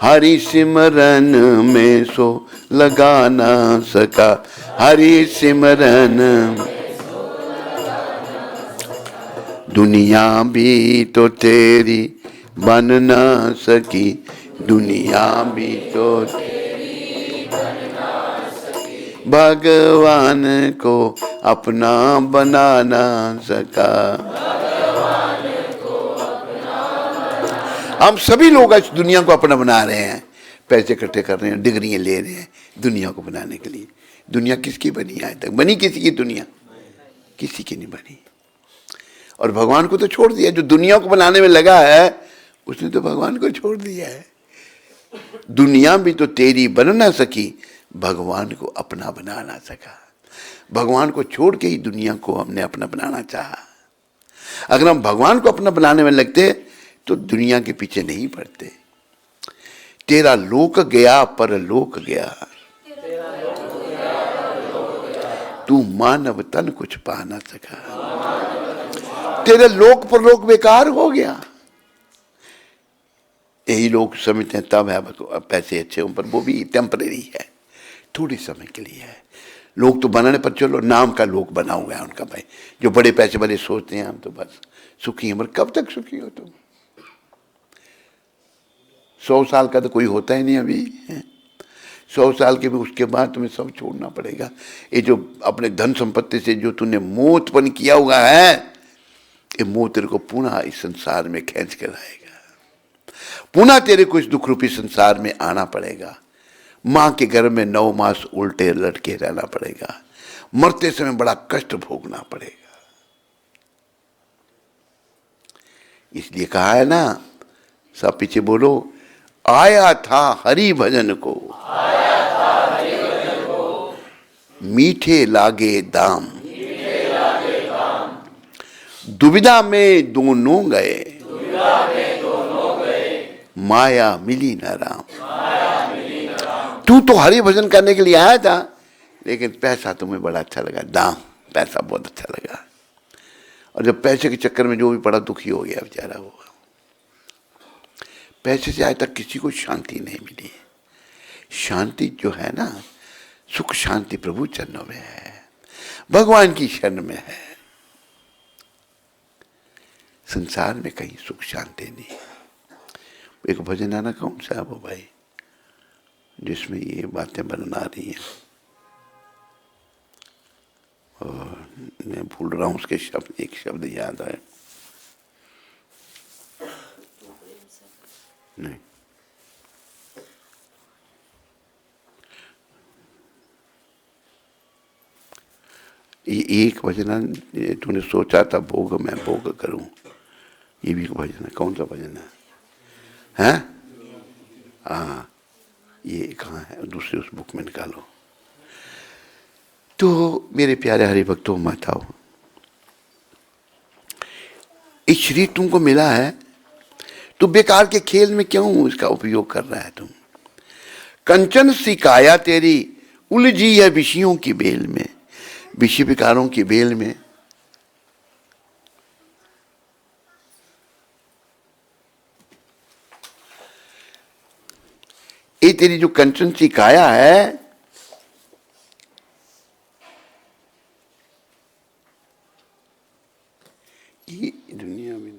हरि सिमरन में सो लगा ना सका, हरि सिमरन। दुनिया भी तो तेरी बन ना सकी, दुनिया भी तो भगवान को अपना बना ना सका। हम सभी लोग आज दुनिया को अपना बना रहे हैं, पैसे इकट्ठे कर रहे हैं, डिग्रियां ले रहे हैं दुनिया को बनाने के लिए। दुनिया किसकी बनी आज तक? बनी किसी की दुनिया? किसी की नहीं बनी। और भगवान को तो छोड़ दिया। जो दुनिया को बनाने में लगा है उसने तो भगवान को छोड़ दिया है। दुनिया भी तो तेरी बन ना सकी, भगवान को अपना बना ना सका। भगवान को छोड़ के ही दुनिया को हमने अपना बनाना चाहा। अगर हम भगवान को अपना बनाने में लगते तो दुनिया के पीछे नहीं पड़ते। तेरा लोक गया पर लोक गया, तू मानव तन कुछ पा ना सका। तेरे लोक पर लोक बेकार हो गया। यही लोग समझते हैं तब है पैसे अच्छे हों, पर वो भी टेम्परेरी है, थोड़े समय के लिए है। लोग तो बनाने पर चलो नाम का लोग बना हुआ है उनका भाई। जो बड़े पैसे वाले सोचते हैं हम तो बस सुखी हैं, पर कब तक सुखी हो तुम? 100 साल का तो कोई होता ही नहीं अभी। 100 साल के भी उसके बाद तुम्हें सब छोड़ना पड़ेगा। ये जो अपने धन संपत्ति से जो तूने मोह उत्पन्न किया हुआ है, ये मोह तेरे को पुनः इस संसार में खींच कर लाएगा। पुनः तेरे को इस दुख रूपी संसार में आना पड़ेगा। मां के गर्भ में 9 मास उल्टे लटके रहना पड़ेगा। मरते समय बड़ा कष्ट भोगना पड़ेगा। इसलिए कहा है ना, सब पीछे बोलो, आया था हरि भजन को, मीठे लागे दाम, दुविधा में दोनों गए, माया मिली न राम। तू तो हरि भजन करने के लिए आया था, लेकिन पैसा तुम्हें बड़ा अच्छा लगा, दाम, पैसा बहुत अच्छा लगा। और जब पैसे के चक्कर में जो भी बड़ा दुखी हो गया बेचारा वो। पैसे से आज तक किसी को शांति नहीं मिली। शांति जो है ना, सुख शांति प्रभु चरणों में है, भगवान की शरण में है। संसार में कहीं सुख शांति नहीं। एक भजन आना कौन सा है वो भाई, जिसमें ये बातें बना रही हैं, और मैं भूल रहा हूँ उसके शब्द, एक शब्द याद आए नहीं। ये एक भजन तूने सोचा था भोग मैं भोग करूं, ये भी एक भजन है। कौन सा भजन है? हैं? हाँ, ये कहाँ है? दूसरे उस बुक में निकालो। तो मेरे प्यारे हरि भक्तों मत आओ, इस शरीर तुमको मिला है तो बेकार के खेल में क्यों इसका उपयोग कर रहा है तुम? कंचन सी काया तेरी उलझी है विषयों की बेल में, विषय विकारों की बेल में। ये तेरी जो कंचन सी काया है, ये दुनिया में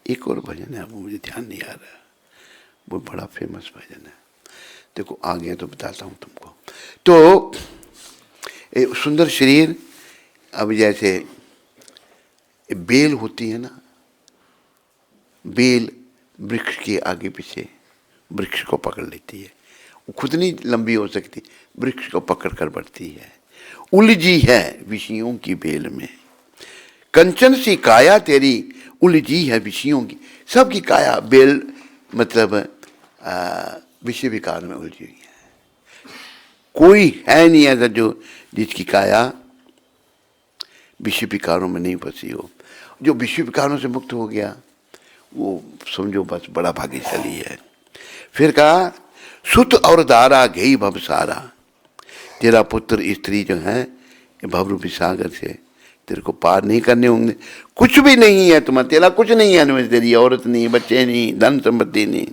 एक और भजन है, वो मुझे ध्यान नहीं आ रहा, वो बड़ा फेमस भजन है। देखो आगे तो बताता हूं तुमको। तो सुंदर शरीर अब जैसे बेल होती है ना, बेल वृक्ष के आगे पीछे वृक्ष को पकड़ लेती है, वो खुद नहीं लंबी हो सकती, वृक्ष को पकड़ कर बढ़ती है। उलझी है विषयों की बेल में, कंचन सी काया तेरी उलझी है विषयों की। सबकी काया बेल मतलब विषय विकार में उलझी हुई है। कोई है नहीं ऐसा जो जिसकी काया विषय विकारों में नहीं फंसी हो। जो विषय विकारों से मुक्त हो गया वो समझो बस बड़ा भाग्यशाली है। फिर कहा सुत और दारा गई भव सारा, तेरा पुत्र स्त्री जो है ये भवरूपी सागर से तेरे को पार नहीं करने होंगे। कुछ भी नहीं है तुम्हारा, तेरा कुछ नहीं है, तेरी औरत नहीं, बच्चे नहीं, धन संपत्ति नहीं,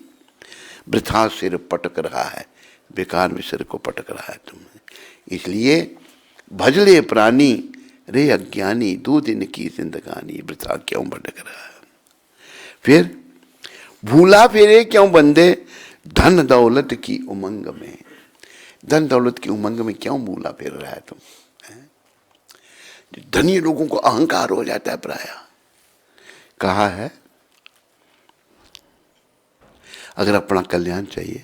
वृथा सिर पटक रहा है, बेकार में सिर को पटक रहा है तुम्हें। इसलिए भजले प्राणी रे अज्ञानी, 2 दिन की जिंदगानी, वृथा क्यों भटक रहा है। फिर भूला फिरे क्यों बंदे, धन दौलत की उमंग में, धन दौलत की उमंग में क्यों भूला फिर रहा है तुम। धनी लोगों को अहंकार हो जाता है प्राय। कहा है अगर अपना कल्याण चाहिए,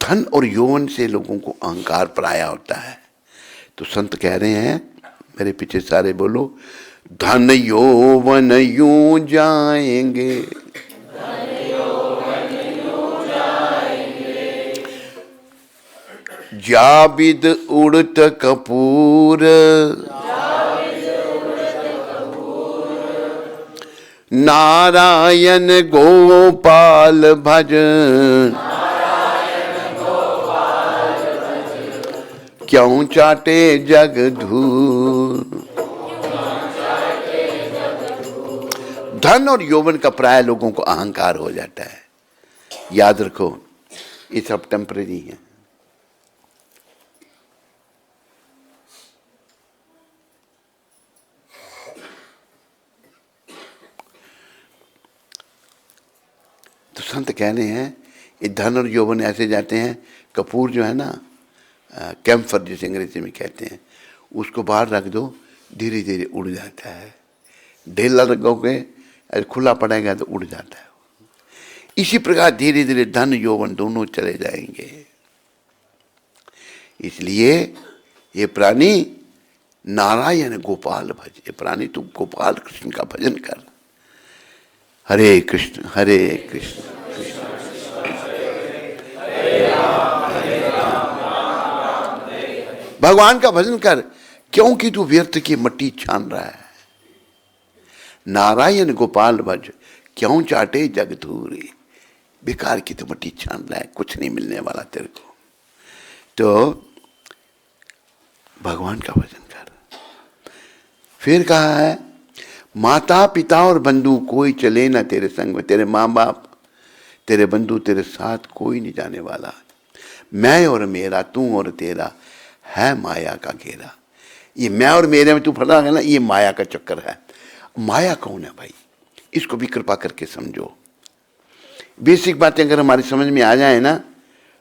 धन और यौवन से लोगों को अहंकार प्राय होता है। तो संत कह रहे हैं, मेरे पीछे सारे बोलो, धन यौवन यूं जाएंगे, जाबिद उड़त कपूर, नारायण गोपाल भज, क्यों चाटे जग धूर। धन और यौवन का प्राय लोगों को अहंकार हो जाता है। याद रखो ये सब टेम्परेरी है। तो संत कह रहे हैं ये धन और यौवन ऐसे जाते हैं। कपूर जो है ना, कैम्फर जिसे अंग्रेजी में कहते हैं, उसको बाहर रख दो धीरे धीरे उड़ जाता है। ढेला रखोगे खुला पड़ेगा तो उड़ जाता है। इसी प्रकार धीरे धीरे धन यौवन दोनों चले जाएंगे। इसलिए ये प्राणी नारायण गोपाल भज, ये प्राणी तू गोपाल कृष्ण का भजन कर। हरे कृष्ण हरे कृष्ण भगवान का भजन कर, क्योंकि तू व्यर्थ की मट्टी छान रहा है। नारायण गोपाल भज, क्यों चाटे जग धूरी, बेकार की तो मट्टी छान रहा है, कुछ नहीं मिलने वाला तेरे को। तो भगवान का भजन कर। फिर कहा है माता पिता और बंधु कोई चले ना तेरे संग में, तेरे माँ बाप तेरे बंधु तेरे साथ कोई नहीं जाने वाला। मैं और मेरा, तू और तेरा है माया का घेरा। ये मैं और मेरे में तू फंसा है ना, ये माया का चक्कर है। माया कौन है भाई, इसको भी कृपा करके समझो। बेसिक बातें अगर हमारी समझ में आ जाए ना,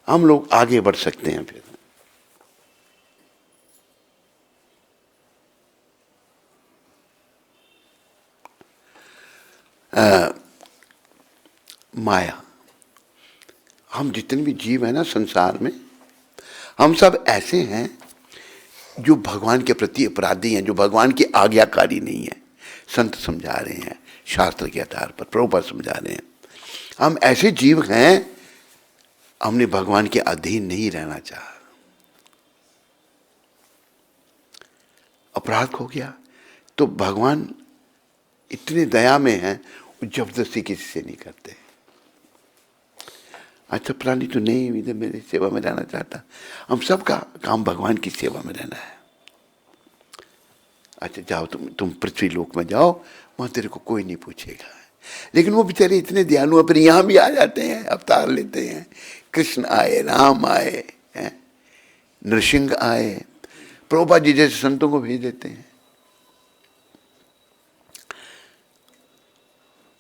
हम लोग आगे बढ़ सकते हैं। फिर माया, हम जितने भी जीव हैं ना संसार में, हम सब ऐसे हैं जो भगवान के प्रति अपराधी हैं, जो भगवान की आज्ञाकारी नहीं है। संत समझा रहे हैं शास्त्र के आधार पर, प्रभुपाद समझा रहे हैं हम ऐसे जीव हैं, हमने भगवान के अधीन नहीं रहना चाहा। अपराध हो गया तो भगवान इतने दया में हैं, वो जबरदस्ती किसी से नहीं करते। अच्छा प्राणी तो नहीं इधर मेरी सेवा में रहना चाहता, हम सबका काम भगवान की सेवा में रहना है। अच्छा जाओ तुम पृथ्वी लोक में जाओ, वहां तेरे को कोई नहीं पूछेगा। लेकिन वो बेचारे इतने दयालु अपने यहाँ भी आ जाते हैं, अवतार लेते हैं। कृष्ण आए, राम आए, नरसिंह आए, प्रभुपाद जी जैसे संतों को भेज देते हैं।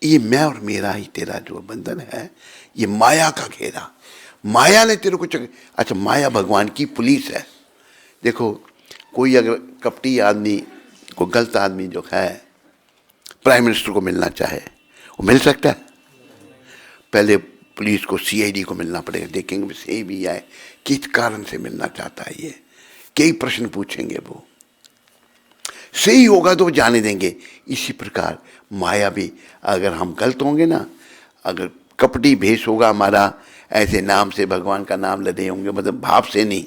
ये मैं और मेरा ही तेरा जो बंधन है, ये माया का घेरा। माया ने तेरे को अच्छा, माया भगवान की पुलिस है। देखो, कोई अगर कपटी आदमी, कोई गलत आदमी जो है प्राइम मिनिस्टर को मिलना चाहे, वो मिल सकता है? पहले पुलिस को, सीआईडी को मिलना पड़ेगा, देखेंगे सही भी है, किस कारण से मिलना चाहता है, ये कई प्रश्न पूछेंगे, वो सही होगा तो वो जाने देंगे। इसी प्रकार माया भी, अगर हम गलत होंगे ना, अगर कपटी भेष होगा हमारा, ऐसे नाम से भगवान का नाम लेते होंगे, मतलब भाव से नहीं,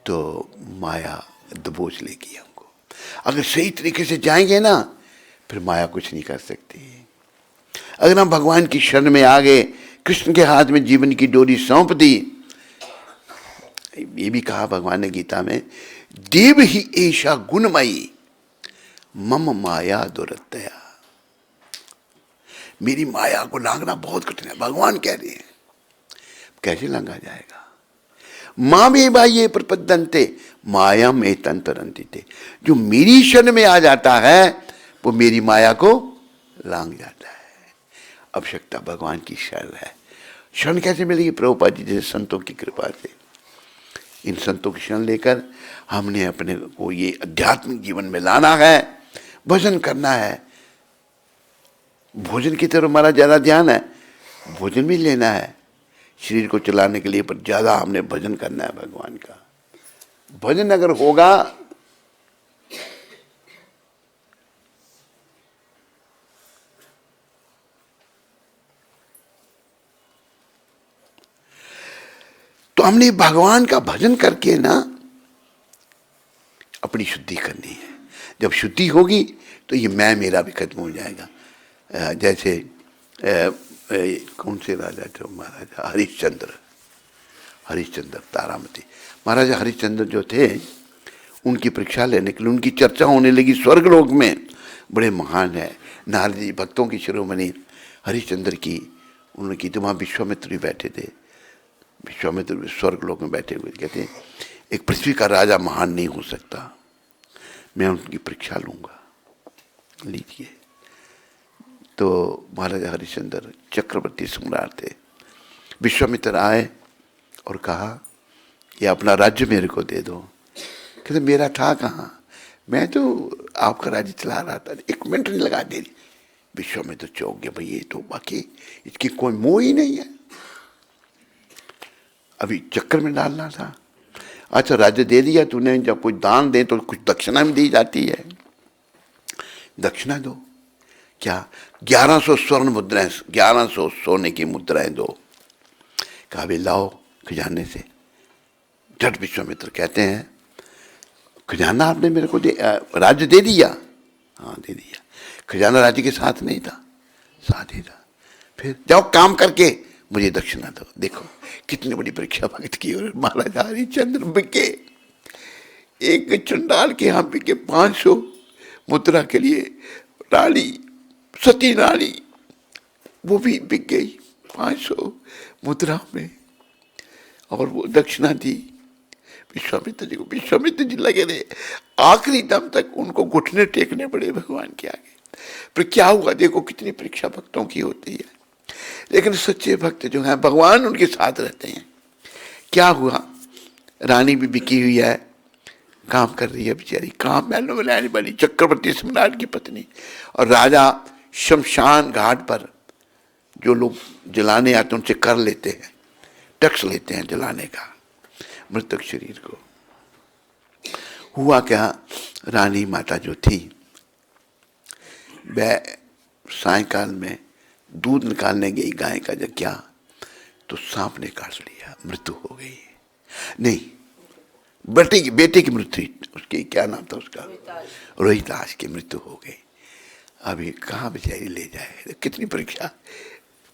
तो माया दबोच लेगी हमको। अगर सही तरीके से जाएंगे ना, फिर माया कुछ नहीं कर सकती। अगर हम भगवान की शरण में आ गए, कृष्ण के हाथ में जीवन की डोरी सौंप दी, ये भी कहा भगवान ने गीता में, देव ही ऐशा गुणमयी मम माया दुरतया। मेरी माया को लांघना बहुत कठिन है, भगवान कह रहे हैं। कैसे लांघा जाएगा? माँ में बाह्य प्रपद्यन्ते माया में तंतरंती थे। जो मेरी शरण में आ जाता है वो मेरी माया को लांघ जाता है। आवश्यकता भगवान की शरण है। शरण कैसे मिलेगी? प्रभुपाद जी जैसे संतों की कृपा से। इन संतों की शरण लेकर हमने अपने को ये आध्यात्मिक जीवन में लाना है, भजन करना है। भोजन की तरफ हमारा ज़्यादा ध्यान है, भोजन भी लेना है शरीर को चलाने के लिए, पर ज़्यादा हमने भजन करना है भगवान का। भजन अगर होगा तो हमने भगवान का भजन करके ना अपनी शुद्धि करनी है। जब शुद्धि होगी तो ये मैं मेरा भी खत्म हो जाएगा। जैसे कौन से राजा थे? महाराजा हरिश्चंद्र तारामती। महाराजा हरिश्चंद्र जो थे, उनकी परीक्षा लेने के लिए उनकी चर्चा होने लगी स्वर्गलोक में। बड़े महान है, नारद जी भक्तों की शिरोमणि हरिश्चंद्र की उन्होंने की। तो वहाँ विश्वामित्र भी बैठे थे। विश्वामित्र स्वर्गलोक में बैठे हुए कहते हैं, एक पृथ्वी का राजा महान नहीं हो सकता, मैं उनकी परीक्षा लूंगा, लीजिए। तो महाराजा हरिश्चंद्र चक्रवर्ती सम्राट थे। विश्वामित्र आए और कहा कि अपना राज्य मेरे को दे दो। कहते मेरा था कहाँ, मैं तो आपका राज्य चला रहा था, 1 मिनट नहीं लगा दे। विश्वामित्र चौंक गया, भाई ये तो बाकी इसकी कोई मोह ही नहीं है, अभी चक्कर में डालना था। अच्छा राज्य दे दिया तूने, जब कोई दान दे तो कुछ दक्षिणा में दी जाती है, दक्षिणा दो। क्या? 1100 स्वर्ण मुद्राएं, 1100 सोने की मुद्राएं दो। कहा भी लाओ खजाने से। झट विश्वामित्र कहते हैं, खजाना आपने मेरे को राज्य दे दिया? हाँ दे दिया। खजाना राज्य के साथ नहीं था, साथ ही था। फिर जाओ काम करके मुझे दक्षिणा दो। देखो कितनी बड़ी परीक्षा भक्त की। और महाराजा हरिश्चंद्र बिके, एक चंडाल के यहाँ बिके 500 मुद्रा के लिए। रानी, सती रानी, वो भी बिक गई 500 मुद्रा में, और वो दक्षिणा दी विश्वामित्र जी को। विश्वामित्र जी लगे रहे आखिरी दम तक, उनको घुटने टेकने पड़े भगवान के आगे। पर क्या हुआ? देखो कितनी परीक्षा भक्तों की होती है। लेकिन सच्चे भक्त जो हैं भगवान उनके साथ रहते हैं। क्या हुआ? रानी भी बिकी हुई है, काम कर रही है बेचारी, काम महलों में रहने वाली चक्रवर्ती सम्राट की पत्नी। और राजा शमशान घाट पर जो लोग जलाने आते हैं उनसे कर लेते हैं, टैक्स लेते हैं जलाने का मृतक शरीर को। हुआ क्या? रानी माता जो थी वह सायकाल में दूध निकालने गई गाय का, जब क्या तो सांप ने काट लिया, मृत्यु हो गई। नहीं, बेटे की मृत्यु, उसकी क्या नाम था उसका, रोहितास की मृत्यु हो गई। अभी कहाँ बेचारी ले जाए? कितनी परीक्षा।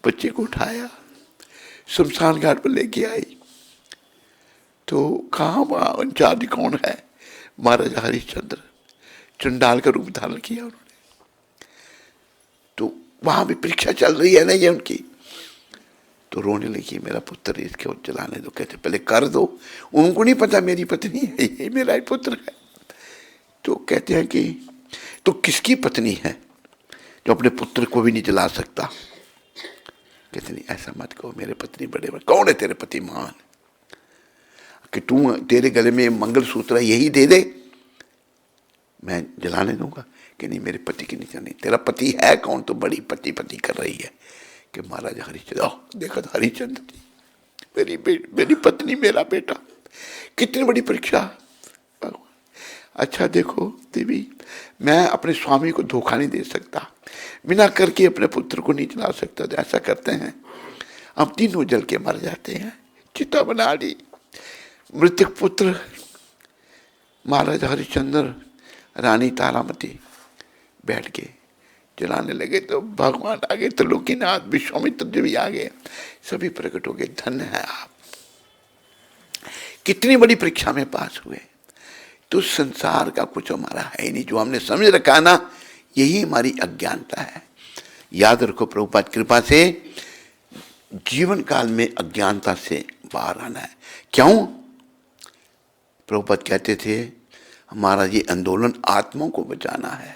बच्चे को उठाया, शमशान घाट पर लेके आई, तो कहाँ वहाँ इंचार्ज कौन है? महाराजा हरिश्चंद्र। चंडाल का रूप धारण किया उन्होंने। तो वहां भी परीक्षा चल रही है ना ये उनकी। तो रोने लगी, मेरा पुत्र इसके और जलाने दो। कहते पहले कर दो, उनको नहीं पता मेरी पत्नी है, ये मेरा ही पुत्र है। तो कहते हैं कि तो किसकी पत्नी है जो अपने पुत्र को भी नहीं जला सकता? कहते नहीं ऐसा मत कहो, मेरे पत्नी बड़े, कौन है तेरे पति? महान कि तू, तेरे गले में मंगलसूत्र है, यही दे दे, मैं जलाने दूंगा। कि नहीं, मेरे पति की नहीं, नहीं तेरा पति है कौन? तो बड़ी पति पति कर रही है कि महाराज हरिश्चंद्र, देखा था हरिश्चंद्र जी, मेरी पत्नी मेरा बेटा, कितनी बड़ी परीक्षा। अच्छा देखो देवी, मैं अपने स्वामी को धोखा नहीं दे सकता, बिना करके अपने पुत्र को नहीं चला सकता। तो ऐसा करते हैं, अब तीनों जल के मर जाते हैं। चिता बना ली, मृतक पुत्र महाराज हरिश्चंद्र, रानी तारामती बैठ के जलाने लगे। तो भगवान आगे, तो लोकीनाथ विश्वामित्र जी भी आ गए, सभी प्रकट हो गए। धन्य है आप, कितनी बड़ी परीक्षा में पास हुए। तो संसार का कुछ हमारा है ही नहीं, जो हमने समझ रखा ना, यही हमारी अज्ञानता है। याद रखो, प्रभुपाद कृपा से जीवन काल में अज्ञानता से बाहर आना है। क्यों? प्रभुपाद कहते थे हमारा ये आंदोलन आत्मा को बचाना है।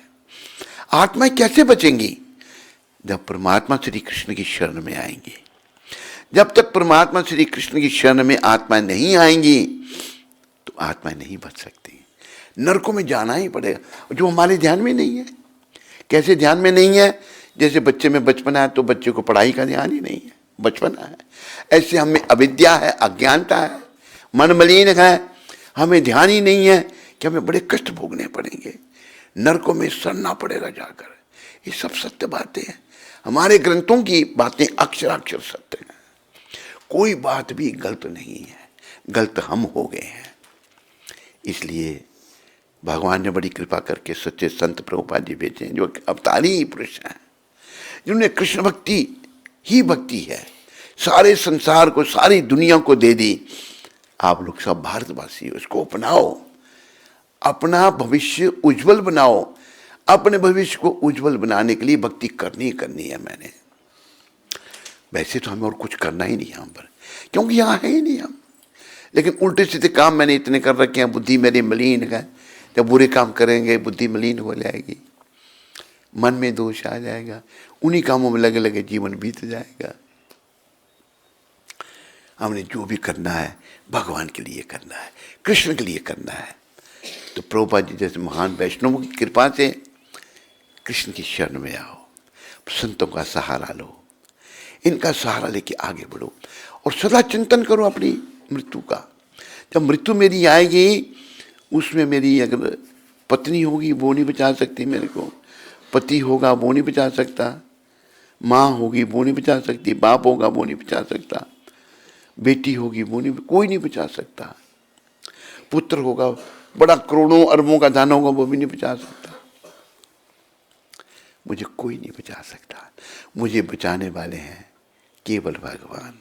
आत्माएं कैसे बचेंगी? जब परमात्मा श्री कृष्ण की शरण में आएंगी। जब तक परमात्मा श्री कृष्ण की शरण में आत्माएं नहीं आएंगी तो आत्माएं नहीं बच सकती, नरकों में जाना ही पड़ेगा, जो हमारे ध्यान में नहीं है। कैसे ध्यान में नहीं है? जैसे बच्चे में बचपना है तो बच्चे को पढ़ाई का ध्यान ही नहीं है, बचपना है। ऐसे हमें अविद्या है, अज्ञानता है, मन मलिन है, हमें ध्यान ही नहीं है कि हमें बड़े कष्ट भोगने पड़ेंगे, नरकों में सड़ना पड़ेगा जाकर। ये सब सत्य बातें हैं, हमारे ग्रंथों की बातें अक्षराक्षर सत्य हैं, कोई बात भी गलत नहीं है। गलत हम हो गए हैं। इसलिए भगवान ने बड़ी कृपा करके सच्चे संत प्रभुपाद जी भेजे, जो अवतारी पुरुष हैं, जिन्होंने कृष्ण भक्ति ही भक्ति है, सारे संसार को, सारी दुनिया को दे दी। आप लोग सब भारतवासी उसको अपनाओ, अपना भविष्य उज्जवल बनाओ। अपने भविष्य को उज्जवल बनाने के लिए भक्ति करनी है। मैंने वैसे तो हमें और कुछ करना ही नहीं यहाँ पर, क्योंकि यहाँ है ही नहीं हम। लेकिन उल्टे सीधे काम मैंने इतने कर रखे हैं, बुद्धि मेरी मलिन है। जब बुरे काम करेंगे बुद्धि मलिन हो जाएगी, मन में दोष आ जाएगा, उन्हीं कामों में लगे लगे जीवन बीत जाएगा। हमने जो भी करना है भगवान के लिए करना है, कृष्ण के लिए करना है। तो प्रभुपाद जी जैसे महान वैष्णवों की कृपा से कृष्ण की शरण में आओ, संतों का सहारा लो, इनका सहारा लेके आगे बढ़ो और सदा चिंतन करो अपनी मृत्यु का। जब मृत्यु मेरी आएगी, उसमें मेरी अगर पत्नी होगी वो नहीं बचा सकती मेरे को, पति होगा वो नहीं बचा सकता, माँ होगी वो नहीं बचा सकती, बाप होगा वो नहीं बचा सकता, बेटी होगी वो नहीं, कोई नहीं बचा सकता, पुत्र होगा, बड़ा करोड़ों अरबों का धन होगा वो भी नहीं बचा सकता। मुझे कोई नहीं बचा सकता, मुझे बचाने वाले हैं केवल भगवान।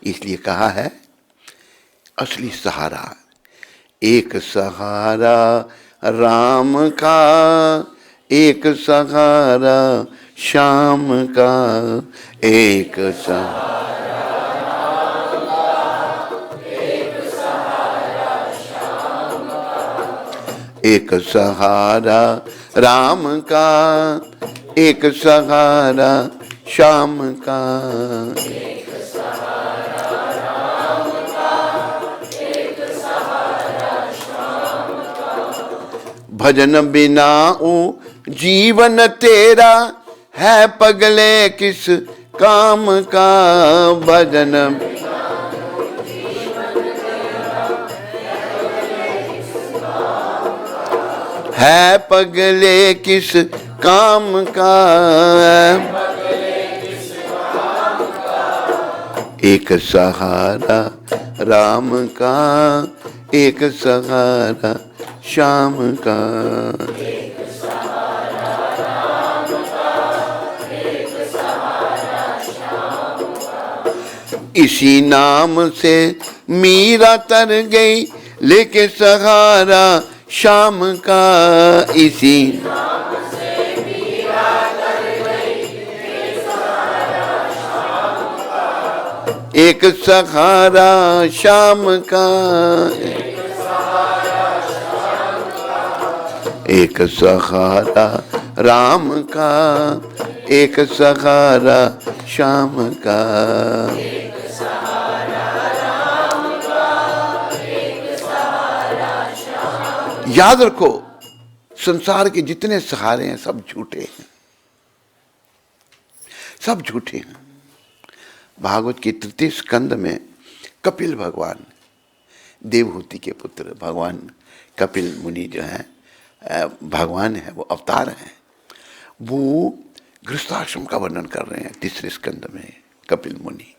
इसलिए कहा है असली सहारा, एक सहारा राम का, एक सहारा श्याम का, एक सहारा एक सहारा राम का, एक सहारा श्याम का। भजन बिना जीवन तेरा, है पगले किस काम का। भजन है पगले किस काम का। एक सहारा राम का, एक सहारा श्याम का। इसी नाम से मीरा तर गई, लेके सहारा श्याम का। इसी नाम से मीरा तर गई, लेके सहारा श्याम का। एक सहारा श्याम का, एक सहारा राम का, एक सहारा शाम का। याद रखो, संसार के जितने सहारे हैं सब झूठे हैं, सब झूठे हैं। भागवत के 3 स्कंद में कपिल भगवान, देवहूति के पुत्र भगवान कपिल मुनि जो है, भगवान है, वो अवतार हैं, वो गृहस्थाश्रम का वर्णन कर रहे हैं 3 स्कंद में कपिल मुनि।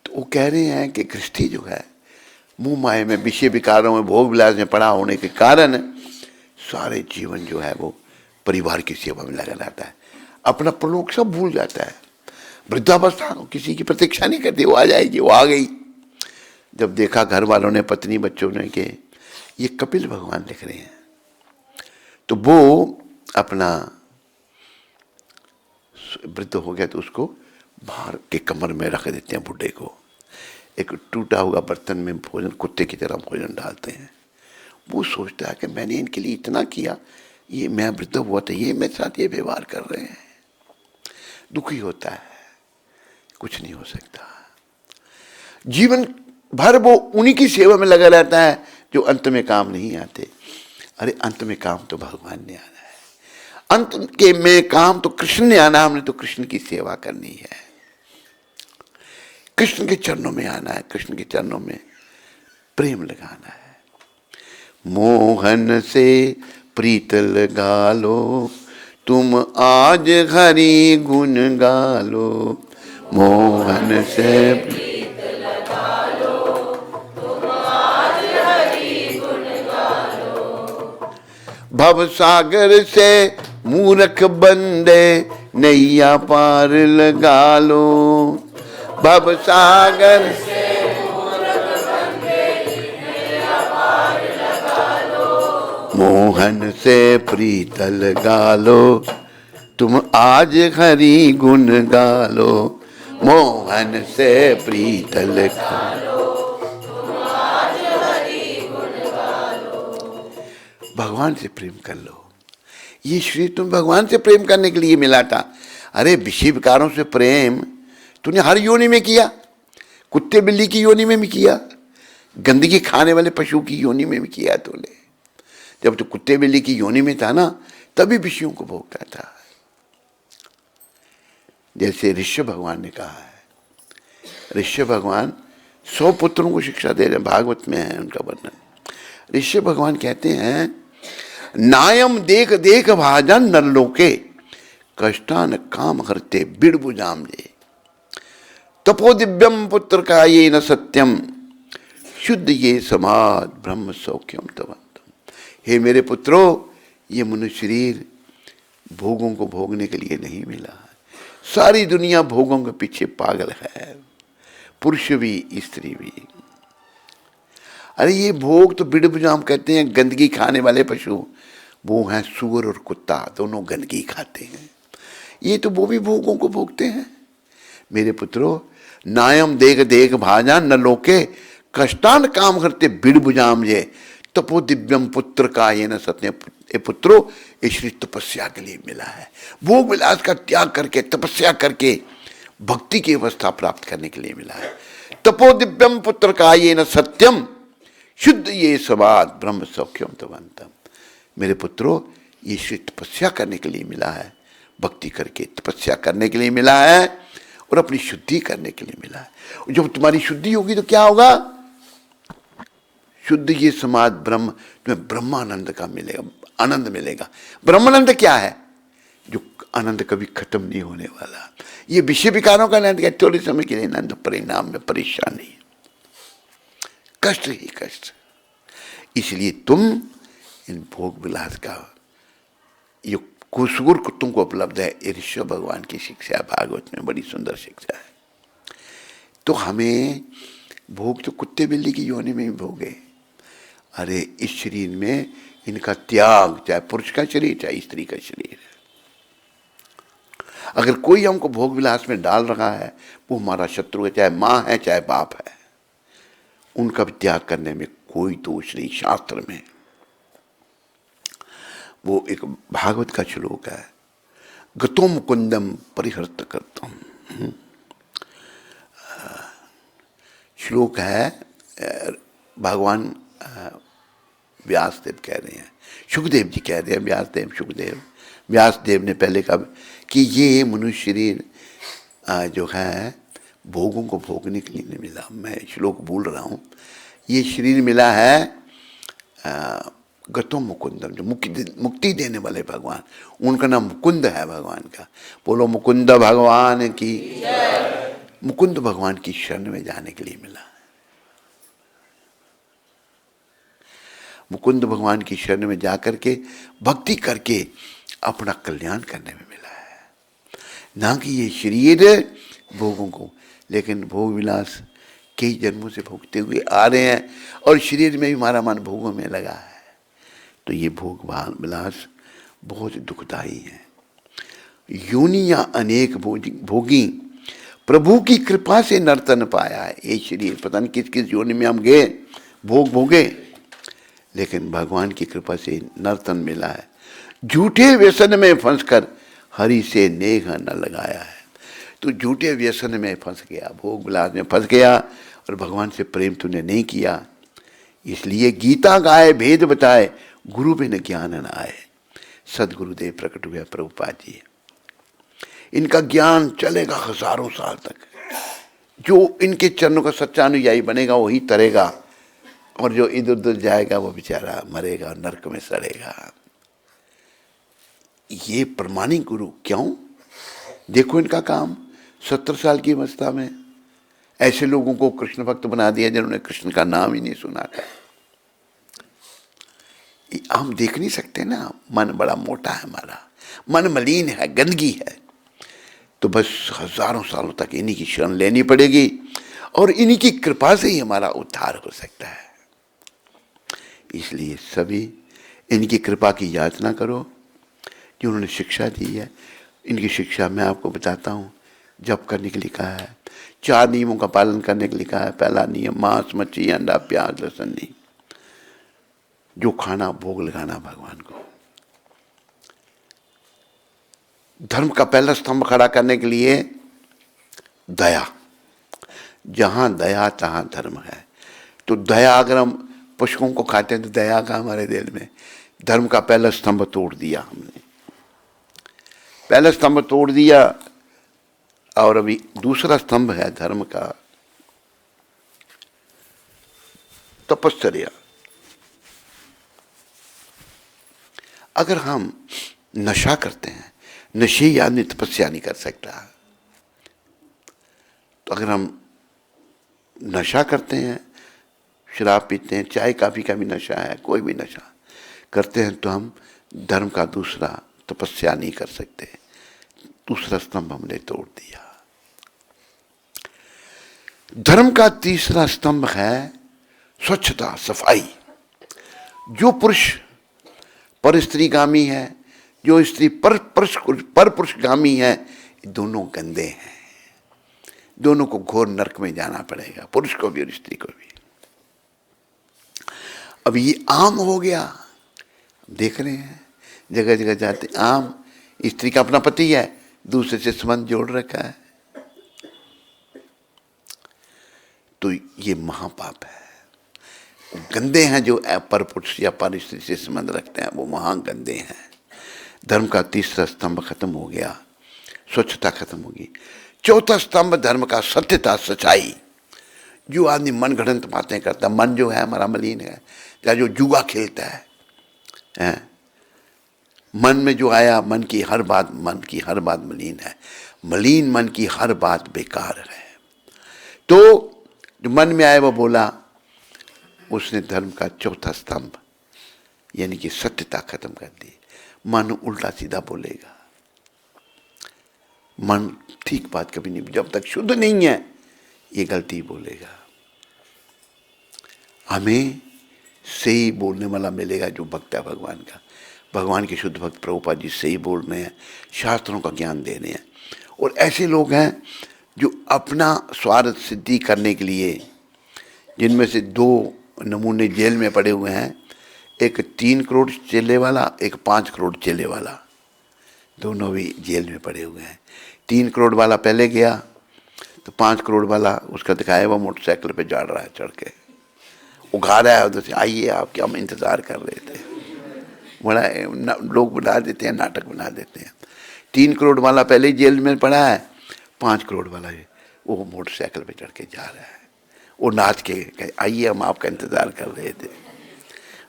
तो वो कह रहे हैं कि गृहस्थी जो है, मुंह माए में, विषय विकारों में, भोग विलास में पड़ा होने के कारण सारे जीवन जो है वो परिवार की सेवा में लगा रहता है, अपना प्रलोक सब भूल जाता है। वृद्धावस्था किसी की प्रतीक्षा नहीं करती, वो आ जाएगी, वो आ गई। जब देखा घर वालों ने, पत्नी बच्चों ने, कि ये कपिल भगवान लिख रहे हैं, तो वो अपना वृद्ध हो गया तो उसको बाहर के कमर में रख देते हैं, बुढ़े को। एक टूटा हुआ बर्तन में भोजन, कुत्ते की तरह भोजन डालते हैं। वो सोचता है कि मैंने इनके लिए इतना किया, ये मैं वृद्ध हुआ था, ये मेरे साथ ये व्यवहार कर रहे हैं। दुखी होता है, कुछ नहीं हो सकता। जीवन भर वो उन्हीं की सेवा में लगा रहता है जो अंत में काम नहीं आते। अरे अंत में काम तो भगवान ने आना है, अंत के में काम तो कृष्ण ने आना, हमने तो कृष्ण की सेवा करनी है, कृष्ण के चरणों में आना है, कृष्ण के चरणों में प्रेम लगाना है। मोहन से प्रीत लगा लो, तुम आज हरि गुण गालो। मोहन से प्रीत लगा लो, तुम आज हरि गुण गालो। भव सागर से मूर्ख बंदे नैया पार लगा लो। भव सागर से मूर्ख बंदे नैया पार लगा लो। मोहन से प्रीत लगा लो, तुम आज हरि गुण गालो। मोहन से प्रीत लगा लो, तुम आज हरि गुण गालो। भगवान से प्रेम कर लो। ये शरीर तुम भगवान से प्रेम करने के लिए मिला था। अरे विषय विकारों से प्रेम तूने हर योनि में किया, कुत्ते बिल्ली की योनि में भी किया, गंदगी खाने वाले पशु की योनि में भी किया तूने। जब तू कुत्ते बिल्ली की योनि में था ना, तभी विषयों को भोगता था। जैसे ऋषभ भगवान ने कहा है, ऋषभ भगवान 100 पुत्रों को शिक्षा दे रहे हैं, भागवत में है उनका वर्णन। ऋषभ भगवान कहते हैं, नायम देख देख भाजन नरलोके, कष्टान काम हरते बिड़बुजाम ले। तपो दिव्यम पुत्र का ये न सत्यम, शुद्ध ये समाज ब्रह्म सौख्यम तवंतम। हे मेरे पुत्रों, ये मनुष्य शरीर भोगों को भोगने के लिए नहीं मिला है। सारी दुनिया भोगों के पीछे पागल है, पुरुष भी स्त्री भी। अरे ये भोग तो बिड़बुजाम कहते हैं, गंदगी खाने वाले पशु, वो हैं सूअर और कुत्ता, दोनों गंदगी खाते हैं। ये तो वो भी भोगों को भोगते हैं। मेरे पुत्रों, नायम देख देख भाजा न लोके, कष्टान काम करते बिड़बुजाम ये। तपो दिव्यम पुत्र का ये न सत्य। ए पुत्रो, ईश्वरी तपस्या के लिए मिला है, भोग विलास का त्याग करके तपस्या करके भक्ति की अवस्था प्राप्त करने के लिए मिला है। तपो दिव्यम पुत्र का ये न सत्यम, शुद्ध ये समाज ब्रह्म सौख्यम तवंतम। मेरे पुत्रों, ये श्री तपस्या करने के लिए मिला है, भक्ति करके तपस्या करने के लिए मिला है और अपनी शुद्धि करने के लिए मिला है। जब तुम्हारी शुद्धि होगी तो क्या होगा? शुद्ध ये समाज ब्रह्म, तुम्हें ब्रह्मानंद का मिलेगा, आनंद मिलेगा। ब्रह्मानंद क्या है? जो आनंद कभी खत्म नहीं होने वाला। ये विषय विकारों का आनंद क्या? थोड़े समय के लिए आनंद, परिणाम में परेशानी, कष्ट ही कष्ट। इसलिए तुम इन भोग विलास का ये कुसुर तुमको उपलब्ध है। ये ऋषभ भगवान की शिक्षा है, भागवत में बड़ी सुंदर शिक्षा है। तो हमें भोग तो कुत्ते बिल्ली की योनि में भी भोगे। अरे इस शरीर में इनका त्याग, चाहे पुरुष का शरीर चाहे स्त्री का शरीर। अगर कोई हमको भोग विलास में डाल रहा है, वो हमारा शत्रु है, चाहे माँ है चाहे बाप है। उनका भी त्याग करने में कोई दोष नहीं शास्त्र में। वो एक भागवत का श्लोक है, गतो मुकुंदम परिहर्त करतम। श्लोक है, भगवान व्यासदेव कह रहे हैं, सुखदेव जी कह रहे हैं, व्यासदेव सुखदेव, व्यासदेव ने पहले कहा कि ये मनुष्य शरीर जो है भोगों को भोगने के लिए नहीं मिला। मैं श्लोक भूल रहा हूँ। ये शरीर मिला है गतो मुकुंदम, जो मुक्ति देने वाले भगवान, उनका नाम मुकुंद है भगवान का। बोलो मुकुंद भगवान की। मुकुंद भगवान की शरण में जाने के लिए मिला है। मुकुंद भगवान की शरण में जाकर के भक्ति करके अपना कल्याण करने में मिला है, ना कि ये शरीर भोगों को। लेकिन भोग विलास कई जन्मों से भोगते हुए आ रहे हैं और शरीर में भी हमारा मन भोगों में लगा है। तो ये भोग विलास बहुत दुखदायी है। योनियां अनेक भोगी, प्रभु की कृपा से नर्तन पाया है। ये शरीर पता नहीं किस किस योनि में हम गए, भोग भोगे, लेकिन भगवान की कृपा से नर्तन मिला है। झूठे व्यसन में फंसकर हरि से नेह न लगाया है। तो झूठे व्यसन में फंस गया, भोग विलास में फंस गया और भगवान से प्रेम तूने नहीं किया। इसलिए गीता गाए भेद बताए, गुरु बिन ज्ञान न आए। सदगुरुदेव प्रकट हुए प्रभुपाद जी। इनका ज्ञान चलेगा हजारों साल तक। जो इनके चरणों का सच्चा अनुयायी बनेगा वही तरेगा, और जो इधर उधर जाएगा वो बेचारा मरेगा और नरक में सड़ेगा। ये प्रमाणिक गुरु क्यों? देखो इनका काम, 70 साल की अवस्था में ऐसे लोगों को कृष्ण भक्त बना दिया जिन्होंने कृष्ण का नाम ही नहीं सुना था। हम देख नहीं सकते ना, मन बड़ा मोटा है हमारा, मन मलिन है, गंदगी है। तो बस हजारों सालों तक इन्हीं की शरण लेनी पड़ेगी और इन्हीं की कृपा से ही हमारा उद्धार हो सकता है। इसलिए सभी इनकी कृपा की याचना करो जो उन्होंने शिक्षा दी है। इनकी शिक्षा मैं आपको बताता हूँ। जप करने के लिए कहा है, 4 नियमों का पालन करने के लिए कहा है। पहला नियम, मांस मच्छी अंडा प्याज लहसुन नहीं, जो खाना भोग लगाना भगवान को। धर्म का पहला स्तंभ खड़ा करने के लिए दया। जहां दया तहां धर्म है। तो दया, अगर हम पशुओं को खाते हैं तो दया का हमारे दिल में। धर्म का पहला स्तंभ तोड़ दिया हमने, पहला स्तंभ तोड़ दिया। और अभी दूसरा स्तंभ है धर्म का, तपश्चर्या। अगर हम नशा करते हैं, नशे आदमी तपस्या नहीं कर सकता। तो अगर हम नशा करते हैं, शराब पीते हैं, चाय काफी का भी नशा है, कोई भी नशा करते हैं, तो हम धर्म का दूसरा तपस्या नहीं कर सकते। दूसरा स्तंभ हमने तोड़ दिया। धर्म का तीसरा स्तंभ है स्वच्छता, सफाई। जो पुरुष पर स्त्रीगामी है, जो स्त्री पर पुरुषगामी है, दोनों गंदे हैं। दोनों को घोर नरक में जाना पड़ेगा, पुरुष को भी और स्त्री को भी। अब ये आम हो गया, देख रहे हैं जगह जगह जाते आम। स्त्री का अपना पति है, दूसरे से संबंध जोड़ रखा है। तो ये महापाप है। गंदे हैं जो पर पुरुष या पर स्त्री से संबंध रखते हैं, वो महान गंदे हैं। धर्म का तीसरा स्तंभ खत्म हो गया, स्वच्छता खत्म होगी। चौथा स्तंभ धर्म का सत्यता, सच्चाई। जो आदमी मन घड़ंत बातें करता, मन जो है हमारा मलिन है, या जो जुआ खेलता है, मन में जो आया, मन की हर बात मलिन है। मलिन मन की हर बात बेकार है। तो जो मन में आया वो बोला, उसने धर्म का चौथा स्तंभ यानी कि सत्यता खत्म कर दी। मन उल्टा सीधा बोलेगा, मन ठीक बात कभी नहीं, जब तक शुद्ध नहीं है ये गलती बोलेगा। हमें सही बोलने वाला मिलेगा जो भक्त है भगवान का। भगवान के शुद्ध भक्त प्रभुपाद जी सही बोल रहे हैं, शास्त्रों का ज्ञान दे रहे हैं। और ऐसे लोग हैं जो अपना स्वार्थ सिद्धि करने के लिए, जिनमें से 2 नमूने जेल में पड़े हुए हैं। एक 3 करोड़ चेले वाला, एक 5 करोड़ चेले वाला, दोनों भी जेल में पड़े हुए हैं। 3 करोड़ वाला पहले गया तो 5 करोड़ वाला उसका दिखाया वो मोटरसाइकिल पे जा रहा है, चढ़ के उगा रहा है उधर से, आइए आप, क्या हम इंतज़ार कर रहे थे। बड़ा लोग बना देते हैं, नाटक बना देते हैं। 3 करोड़ वाला पहले ही जेल में पड़ा है, 5 करोड़ वाला वो मोटरसाइकिल पे चढ़ के जा रहा है, वो नाच के आइए हम आपका इंतज़ार कर रहे थे।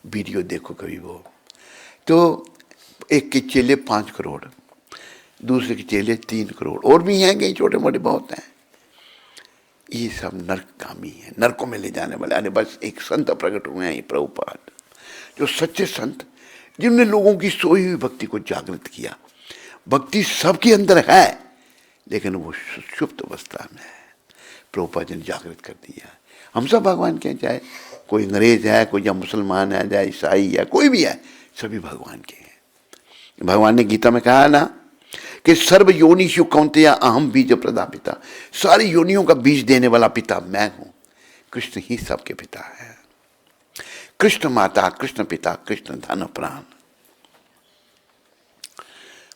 वीडियो देखो कभी वो। तो एक के चेले 5 करोड़, दूसरे के चेले 3 करोड़, और भी हैं कई छोटे मोटे बहुत हैं। ये सब नरकगामी है, नरकों में ले जाने वाले। अरे बस एक संत प्रकट हुए हैं, प्रभुपाद, जो सच्चे संत, जिनने लोगों की सोई हुई भक्ति को जागृत किया। भक्ति सबके अंदर है, लेकिन वो सुषुप्त अवस्था में है, प्रभुपाद जी ने जागृत कर दिया। हम सब भगवान के, चाहे कोई अंग्रेज है, कोई या मुसलमान है, चाहे ईसाई है, कोई भी है, सभी भगवान के हैं। भगवान ने गीता में कहा ना कि सर्व योनिषु कौन्तेय अहम बीज प्रदापिता, सारी योनियों का बीज देने वाला पिता मैं हूं। कृष्ण ही सबके पिता है। कृष्ण माता, कृष्ण पिता, कृष्ण धन प्राण।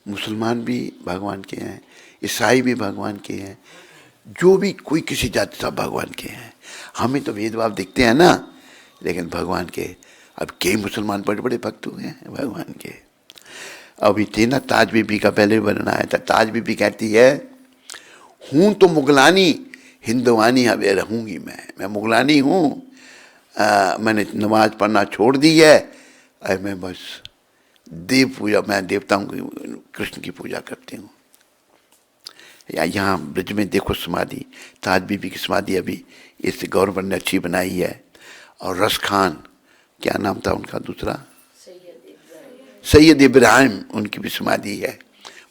मुसलमान भी भगवान के हैं, ईसाई भी भगवान के हैं, जो भी कोई किसी जाति सब भगवान के हैं। हमें तो भेदभाव दिखते हैं ना, लेकिन भगवान के अब कई मुसलमान बड़े बड़े भक्त हुए हैं भगवान के। अभी थी ना ताज बीबी का पहले वर्णन आया था। ताज बीबी कहती है, हूँ तो मुगलानी हिंदवानी अब रहूँगी मैं मुगलानी हूँ, मैंने नमाज पढ़ना छोड़ दी है, और मैं बस देव पूजा, मैं देवताओं की, कृष्ण की पूजा करती हूँ। यहाँ ब्रज में देखो समाधि, ताज बीबी की समाधि अभी इस गवर्नमेंट ने अच्छी बनाई है। और रस खान, क्या नाम था उनका दूसरा, सैयद इब्राहिम, उनकी भी समाधि है।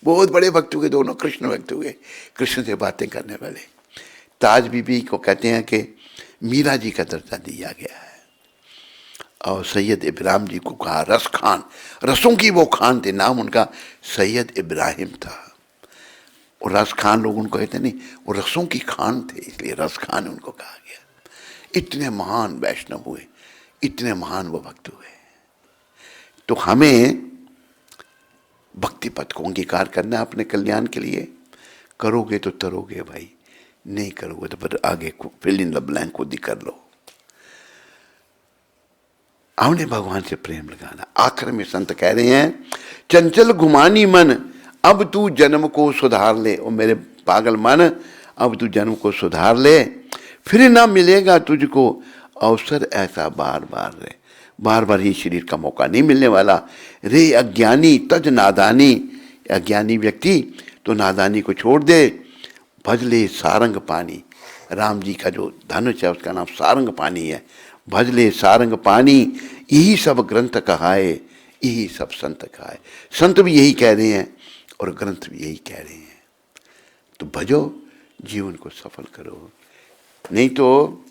बहुत बड़े भक्त हुए दोनों, कृष्ण भक्त हुए, कृष्ण से बातें करने वाले। ताज बीबी को कहते हैं कि मीरा जी का दर्जा दिया गया है, और सैयद इब्राहिम जी को कहा रस खान, रसों की वो खान थे, नाम उनका सैयद इब्राहिम था। और रस खान लोग उनको कहते नहीं, वो रसों की खान थे, इसलिए रस खान उनको कहा गया। इतने महान वैष्णव हुए, इतने महान वो भक्त हुए। तो हमें भक्ति पथ को अंगीकार करना है अपने कल्याण के लिए। करोगे तो तरोगे भाई, नहीं करोगे तो फिर आगे फिल इन द ब्लैंक खुद ही कर लो। हमने भगवान से प्रेम लगाना। आखिर में संत कह रहे हैं, चंचल घुमानी मन अब तू जन्म को सुधार ले। और मेरे पागल मन, अब तू जन्म को सुधार ले, फिर ना मिलेगा तुझको अवसर ऐसा बार बार रे। बार बार ये शरीर का मौका नहीं मिलने वाला। रे अज्ञानी तज नादानी, अज्ञानी व्यक्ति तो नादानी को छोड़ दे। भजले सारंग पानी, राम जी का जो धनुष है उसका नाम सारंग पानी है। भजले सारंग पानी, यही सब ग्रंथ कहाए, यही सब संत कहाए। संत भी यही कह रहे हैं और ग्रंथ भी यही कह रहे हैं। तो भजो, जीवन को सफल करो, नहीं तो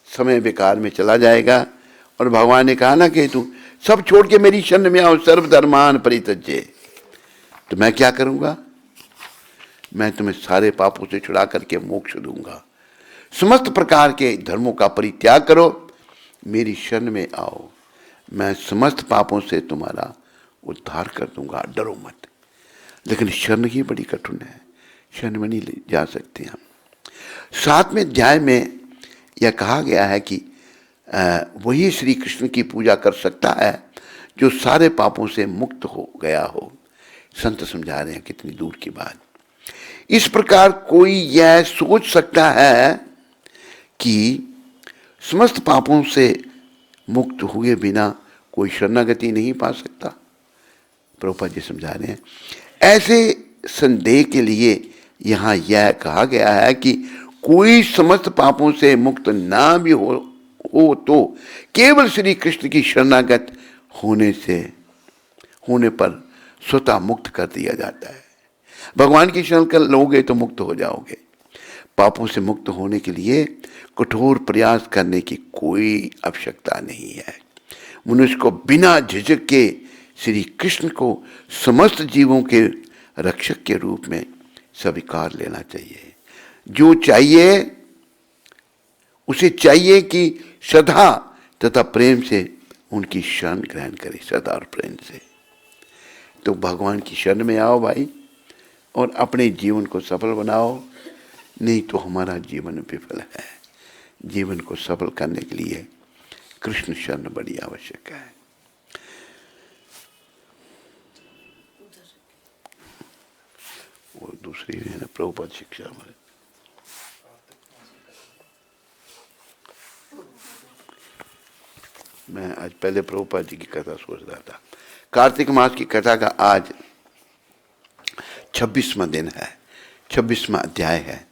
समय बेकार में चला जाएगा। और भगवान ने कहा ना कि तू सब छोड़ के मेरी शरण में आओ, सर्वधर्मान परित्यज्य। तो मैं क्या करूंगा, मैं तुम्हें सारे पापों से छुड़ा करके मोक्ष दूंगा। समस्त प्रकार के धर्मों का परित्याग करो, मेरी शरण में आओ, मैं समस्त पापों से तुम्हारा उद्धार कर दूंगा, डरो मत। लेकिन शरण ही बड़ी कठिन है, शरण में नहीं जा सकते हम। 7वें अध्याय में यह कहा गया है कि वही श्री कृष्ण की पूजा कर सकता है जो सारे पापों से मुक्त हो गया हो। संत समझा रहे हैं कितनी दूर की बात। इस प्रकार कोई यह सोच सकता है कि समस्त पापों से मुक्त हुए बिना कोई शरणागति नहीं पा सकता। प्रभुपाद जी समझा रहे हैं, ऐसे संदेह के लिए यहाँ यह कहा गया है कि कोई समस्त पापों से मुक्त ना भी हो तो केवल श्री कृष्ण की शरणागत होने पर स्वतः मुक्त कर दिया जाता है। भगवान की शरण कर लोगे तो मुक्त हो जाओगे। पापों से मुक्त होने के लिए कठोर प्रयास करने की कोई आवश्यकता नहीं है। मनुष्य को बिना झिझक के श्री कृष्ण को समस्त जीवों के रक्षक के रूप में स्वीकार लेना चाहिए। जो चाहिए उसे चाहिए कि श्रद्धा तथा प्रेम से उनकी शरण ग्रहण करें सदा और प्रेम से। तो भगवान की शरण में आओ भाई, और अपने जीवन को सफल बनाओ, नहीं तो हमारा जीवन विफल है। जीवन को सफल करने के लिए कृष्ण शरण बड़ी आवश्यक है। वो दूसरी है ना प्रभुपाद शिक्षा हमारे। मैं आज पहले प्रभुपाद जी की कथा सोच रहा था। कार्तिक मास की कथा का आज 26वां दिन है, 26वां अध्याय है।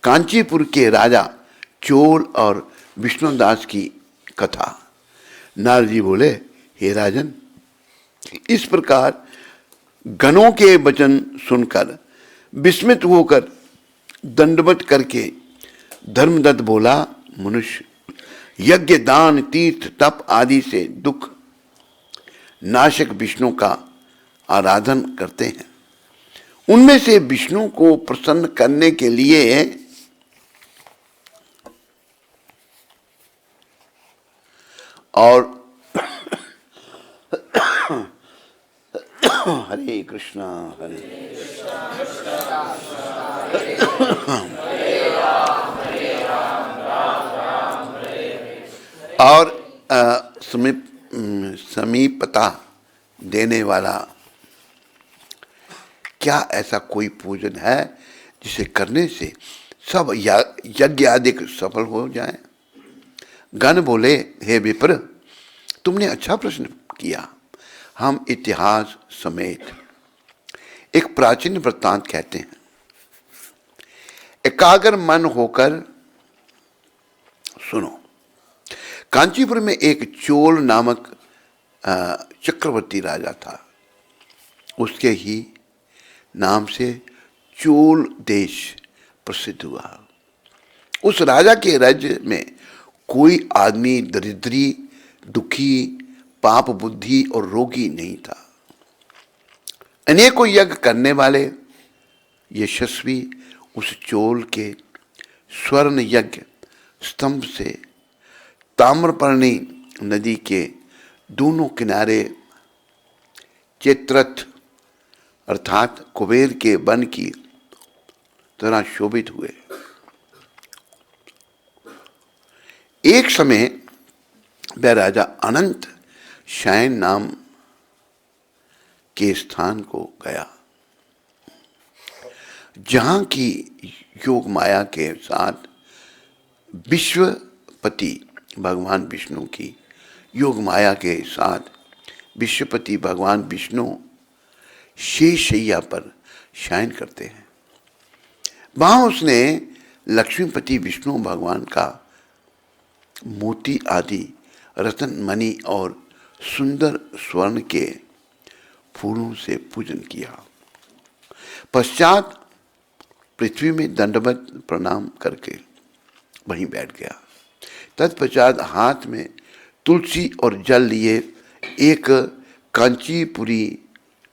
कांचीपुर के राजा चोल और विष्णुदास की कथा। नारद जी बोले, हे राजन, इस प्रकार गणों के वचन सुनकर विस्मित होकर दंडवत करके धर्मदत्त बोला, मनुष्य यज्ञ दान तीर्थ तप आदि से दुख नाशक विष्णु का आराधन करते हैं। उनमें से विष्णु को प्रसन्न करने के लिए और हरे कृष्णा हरे और समीपता देने वाला, क्या ऐसा कोई पूजन है जिसे करने से सब यज्ञ आदि सफल हो जाए? गण बोले, हे विप्र, तुमने अच्छा प्रश्न किया। हम इतिहास समेत एक प्राचीन वृत्तांत कहते हैं। एकाग्र मन होकर सुनो। कांचीपुर में एक चोल नामक चक्रवर्ती राजा था। उसके ही नाम से चोल देश प्रसिद्ध हुआ। उस राजा के राज्य में कोई आदमी दरिद्री, दुखी, पाप बुद्धि और रोगी नहीं था। अनेकों यज्ञ करने वाले यशस्वी उस चोल के स्वर्ण यज्ञ स्तंभ से ताम्रपर्णी नदी के दोनों किनारे चित्रथ अर्थात कुबेर के वन की तरह शोभित हुए। एक समय वह राजा अनंत शयन नाम के स्थान को गया, जहां की योग माया के साथ विश्वपति भगवान विष्णु की योग माया के साथ विश्वपति भगवान विष्णु शेषशैया पर शयन करते हैं। वहां उसने लक्ष्मीपति विष्णु भगवान का मोती आदि रतन मणि और सुंदर स्वर्ण के फूलों से पूजन किया। पश्चात पृथ्वी में दंडवत प्रणाम करके वहीं बैठ गया। तत्पश्चात हाथ में तुलसी और जल लिए एक कांचीपुरी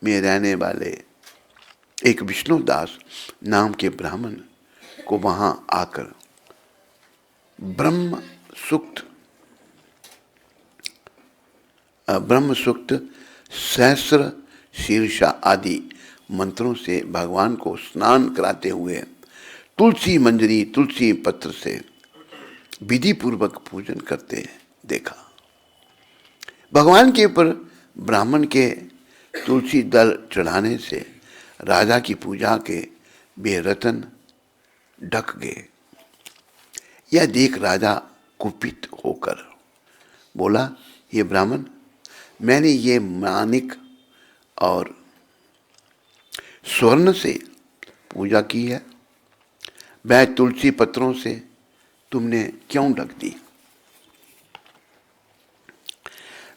में रहने वाले एक विष्णुदास नाम के ब्राह्मण को वहां आकर ब्रह्म सूक्त सहस्र शीर्षा आदि मंत्रों से भगवान को स्नान कराते हुए तुलसी मंजरी तुलसी पत्र से विधि पूर्वक पूजन करते देखा। भगवान के ऊपर ब्राह्मण के तुलसी दल चढ़ाने से राजा की पूजा के वे रतन ढक गए। यह देख राजा कुपित होकर बोला, ये ब्राह्मण, मैंने ये मानिक और स्वर्ण से पूजा की है, वह तुलसी पत्रों से तुमने क्यों ढक दी?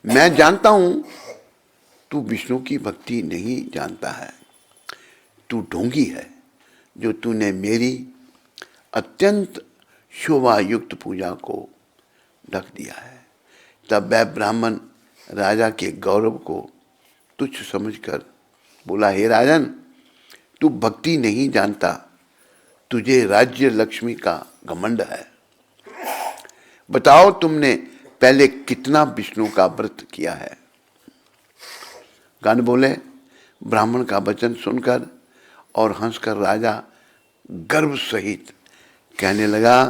मैं जानता हूं तू विष्णु की भक्ति नहीं जानता है, तू ढोंगी है जो तूने मेरी अत्यंत शोभा युक्त पूजा को ढक दिया है। तब वह ब्राह्मण राजा के गौरव को तुच्छ समझकर बोला, हे राजन, तू भक्ति नहीं जानता, तुझे राज्य लक्ष्मी का घमंड है। बताओ तुमने पहले कितना विष्णु का व्रत किया है। गान बोले, ब्राह्मण का वचन सुनकर और हंसकर राजा गर्व सहित कहने लगा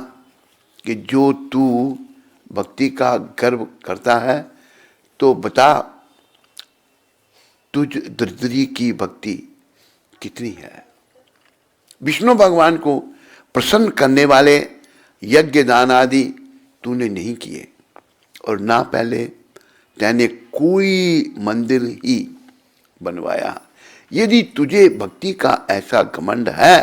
कि जो तू भक्ति का गर्व करता है तो बता तुझ दरिद्री की भक्ति कितनी है। विष्णु भगवान को प्रसन्न करने वाले यज्ञ दान आदि तूने नहीं किए और ना पहले तैने कोई मंदिर ही बनवाया। यदि तुझे भक्ति का ऐसा घमंड है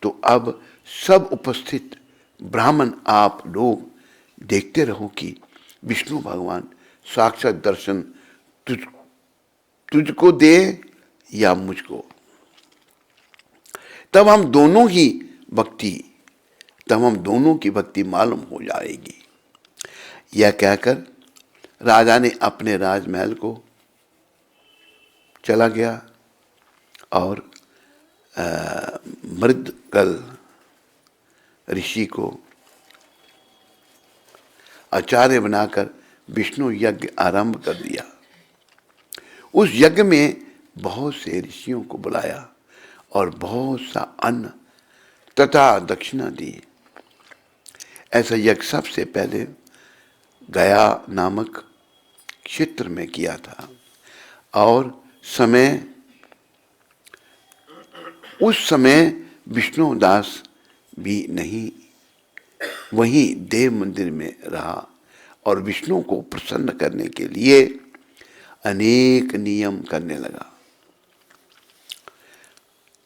तो अब सब उपस्थित ब्राह्मण आप लोग देखते रहो कि विष्णु भगवान साक्षात दर्शन तुझको दे या मुझको। तब हम दोनों की भक्ति मालूम हो जाएगी। यह कहकर राजा ने अपने राजमहल को चला गया और मृदगल ऋषि को आचार्य बनाकर विष्णु यज्ञ आरंभ कर दिया। उस यज्ञ में बहुत से ऋषियों को बुलाया और बहुत सा अन्न तथा दक्षिणा दी। ऐसा यज्ञ सबसे पहले गया नामक क्षेत्र में किया था और उस समय विष्णुदास भी नहीं वहीं देव मंदिर में रहा और विष्णु को प्रसन्न करने के लिए अनेक नियम करने लगा।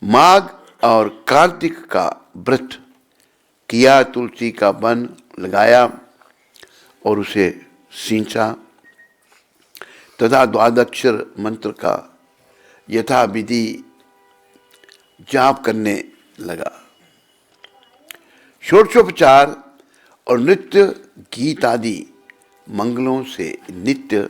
माघ और कार्तिक का व्रत किया, तुलसी का वन लगाया और उसे सींचा तथा द्वादक्षर मंत्र का यथाविधि जाप करने लगा। षोडशोपचार और नृत्य गीत आदि मंगलों से नित्य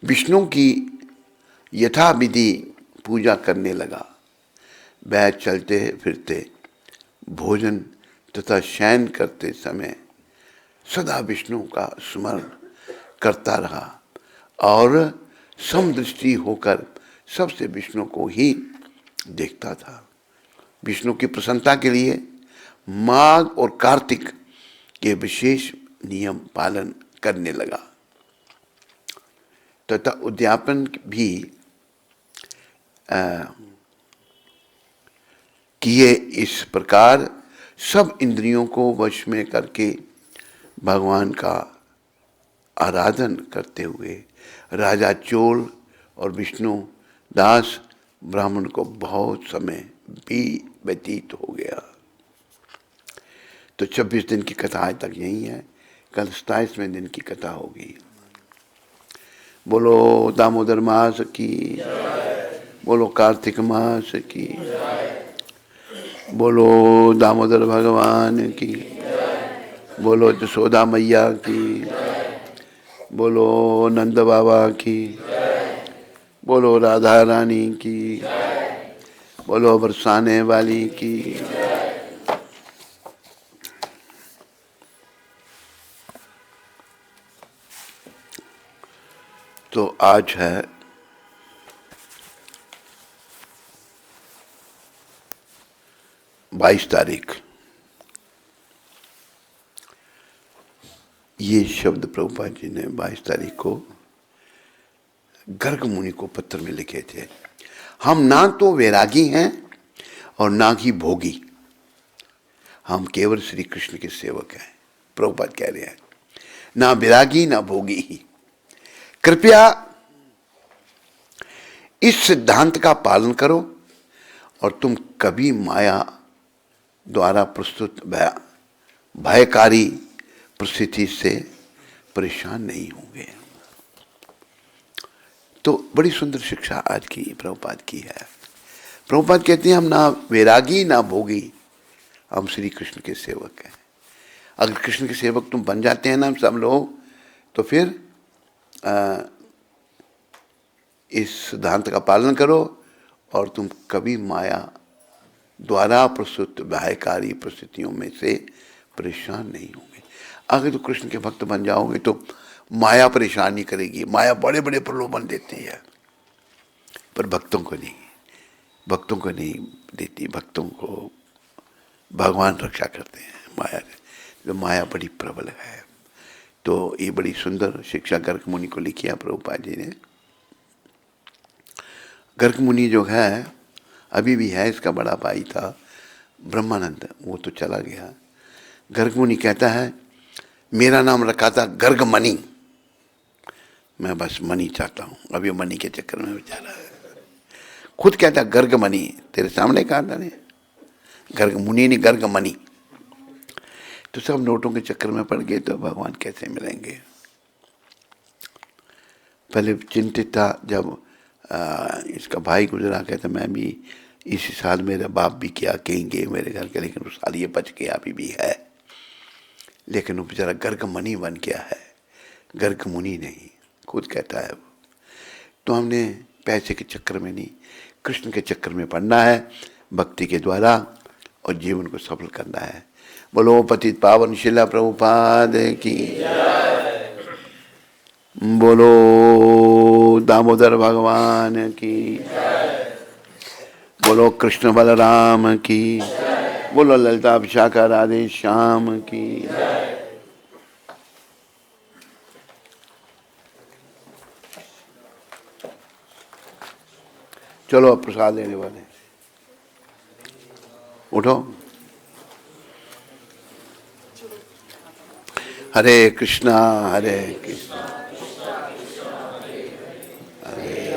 विष्णु की यथाविधि पूजा करने लगा। वह चलते फिरते, भोजन तथा शयन करते समय सदा विष्णु का स्मरण करता रहा और समदृष्टि होकर सबसे विष्णु को ही देखता था। विष्णु की प्रसन्नता के लिए माघ और कार्तिक के विशेष नियम पालन करने लगा तथा उद्यापन भी किए। इस प्रकार सब इंद्रियों को वश में करके भगवान का आराधन करते हुए राजा चोल और विष्णु दास ब्राह्मण को बहुत समय भी व्यतीत हो गया। तो 26 दिन की कथा आज तक यही है। कल 27वें दिन की कथा होगी। बोलो दामोदर मास की, बोलो कार्तिक मास की, बोलो दामोदर भगवान की, बोलो जसोदा मैया की, बोलो नंद बाबा की, बोलो राधा रानी की, बोलो बरसाने वाली की। तो आज है 22 तारीख। ये शब्द प्रभुपाद जी ने 22 तारीख को गर्ग मुनि को पत्र में लिखे थे। हम ना तो वैरागी हैं और ना ही भोगी, हम केवल श्री कृष्ण के सेवक हैं। प्रभुपाद कह रहे हैं ना वैरागी ना भोगी। कृपया इस सिद्धांत का पालन करो और तुम कभी माया द्वारा प्रस्तुत भयकारी परिस्थिति से परेशान नहीं होंगे। तो बड़ी सुंदर शिक्षा आज की प्रभुपाद की है। प्रभुपाद कहते हैं हम ना वैरागी ना भोगी, हम श्री कृष्ण के सेवक हैं। अगर कृष्ण के सेवक तुम बन जाते हैं ना सब लोग, तो फिर इस सिद्धांत का पालन करो और तुम कभी माया द्वारा प्रस्तुत बाह्यकारी परिस्थितियों में से परेशान नहीं होंगे। अगर तो कृष्ण के भक्त बन जाओगे तो माया परेशान नहीं करेगी। माया बड़े बड़े प्रलोभन देती है, पर भक्तों को नहीं, भक्तों को नहीं देती। भक्तों को भगवान रक्षा करते हैं माया से, तो माया बड़ी प्रबल है। तो ये बड़ी सुंदर शिक्षा गर्ग मुनि को लिखी है प्रभुपाद जी ने। गर्ग मुनि जो है अभी भी है, इसका बड़ा भाई था ब्रह्मानंद, वो तो चला गया। गर्ग मुनि कहता है मेरा नाम रखा था गर्ग मणि, मैं बस मणि चाहता हूँ, अभी मणि के चक्कर में बेचारा है। खुद कहता गर्ग मणि, तेरे सामने कहा था ने, गर्ग मुनि ने गर्ग मणि। तो सब नोटों के चक्कर में पड़ गए तो भगवान कैसे मिलेंगे। पहले चिंतित था, जब इसका भाई गुजरा, कहता मैं भी इसी साल, मेरा बाप भी क्या कहेंगे मेरे घर के, लेकिन उस साल ये बच गया, अभी भी है। लेकिन वो बेचारा गर्ग मणि बन गया है, गर्ग मुनि नहीं, खुद कहता है वो। तो हमने पैसे के चक्कर में नहीं, कृष्ण के चक्कर में पड़ना है, भक्ति के द्वारा, और जीवन को सफल करना है। बोलो पतित पावन शिला प्रभुपाद की, बोलो दामोदर भगवान की, बोलो कृष्ण बलराम की, बोलो ललिता विशाखा राधे श्याम की। चलो अब प्रसाद लेने वाले, उठो। हरे कृष्णा हरे कृष्णा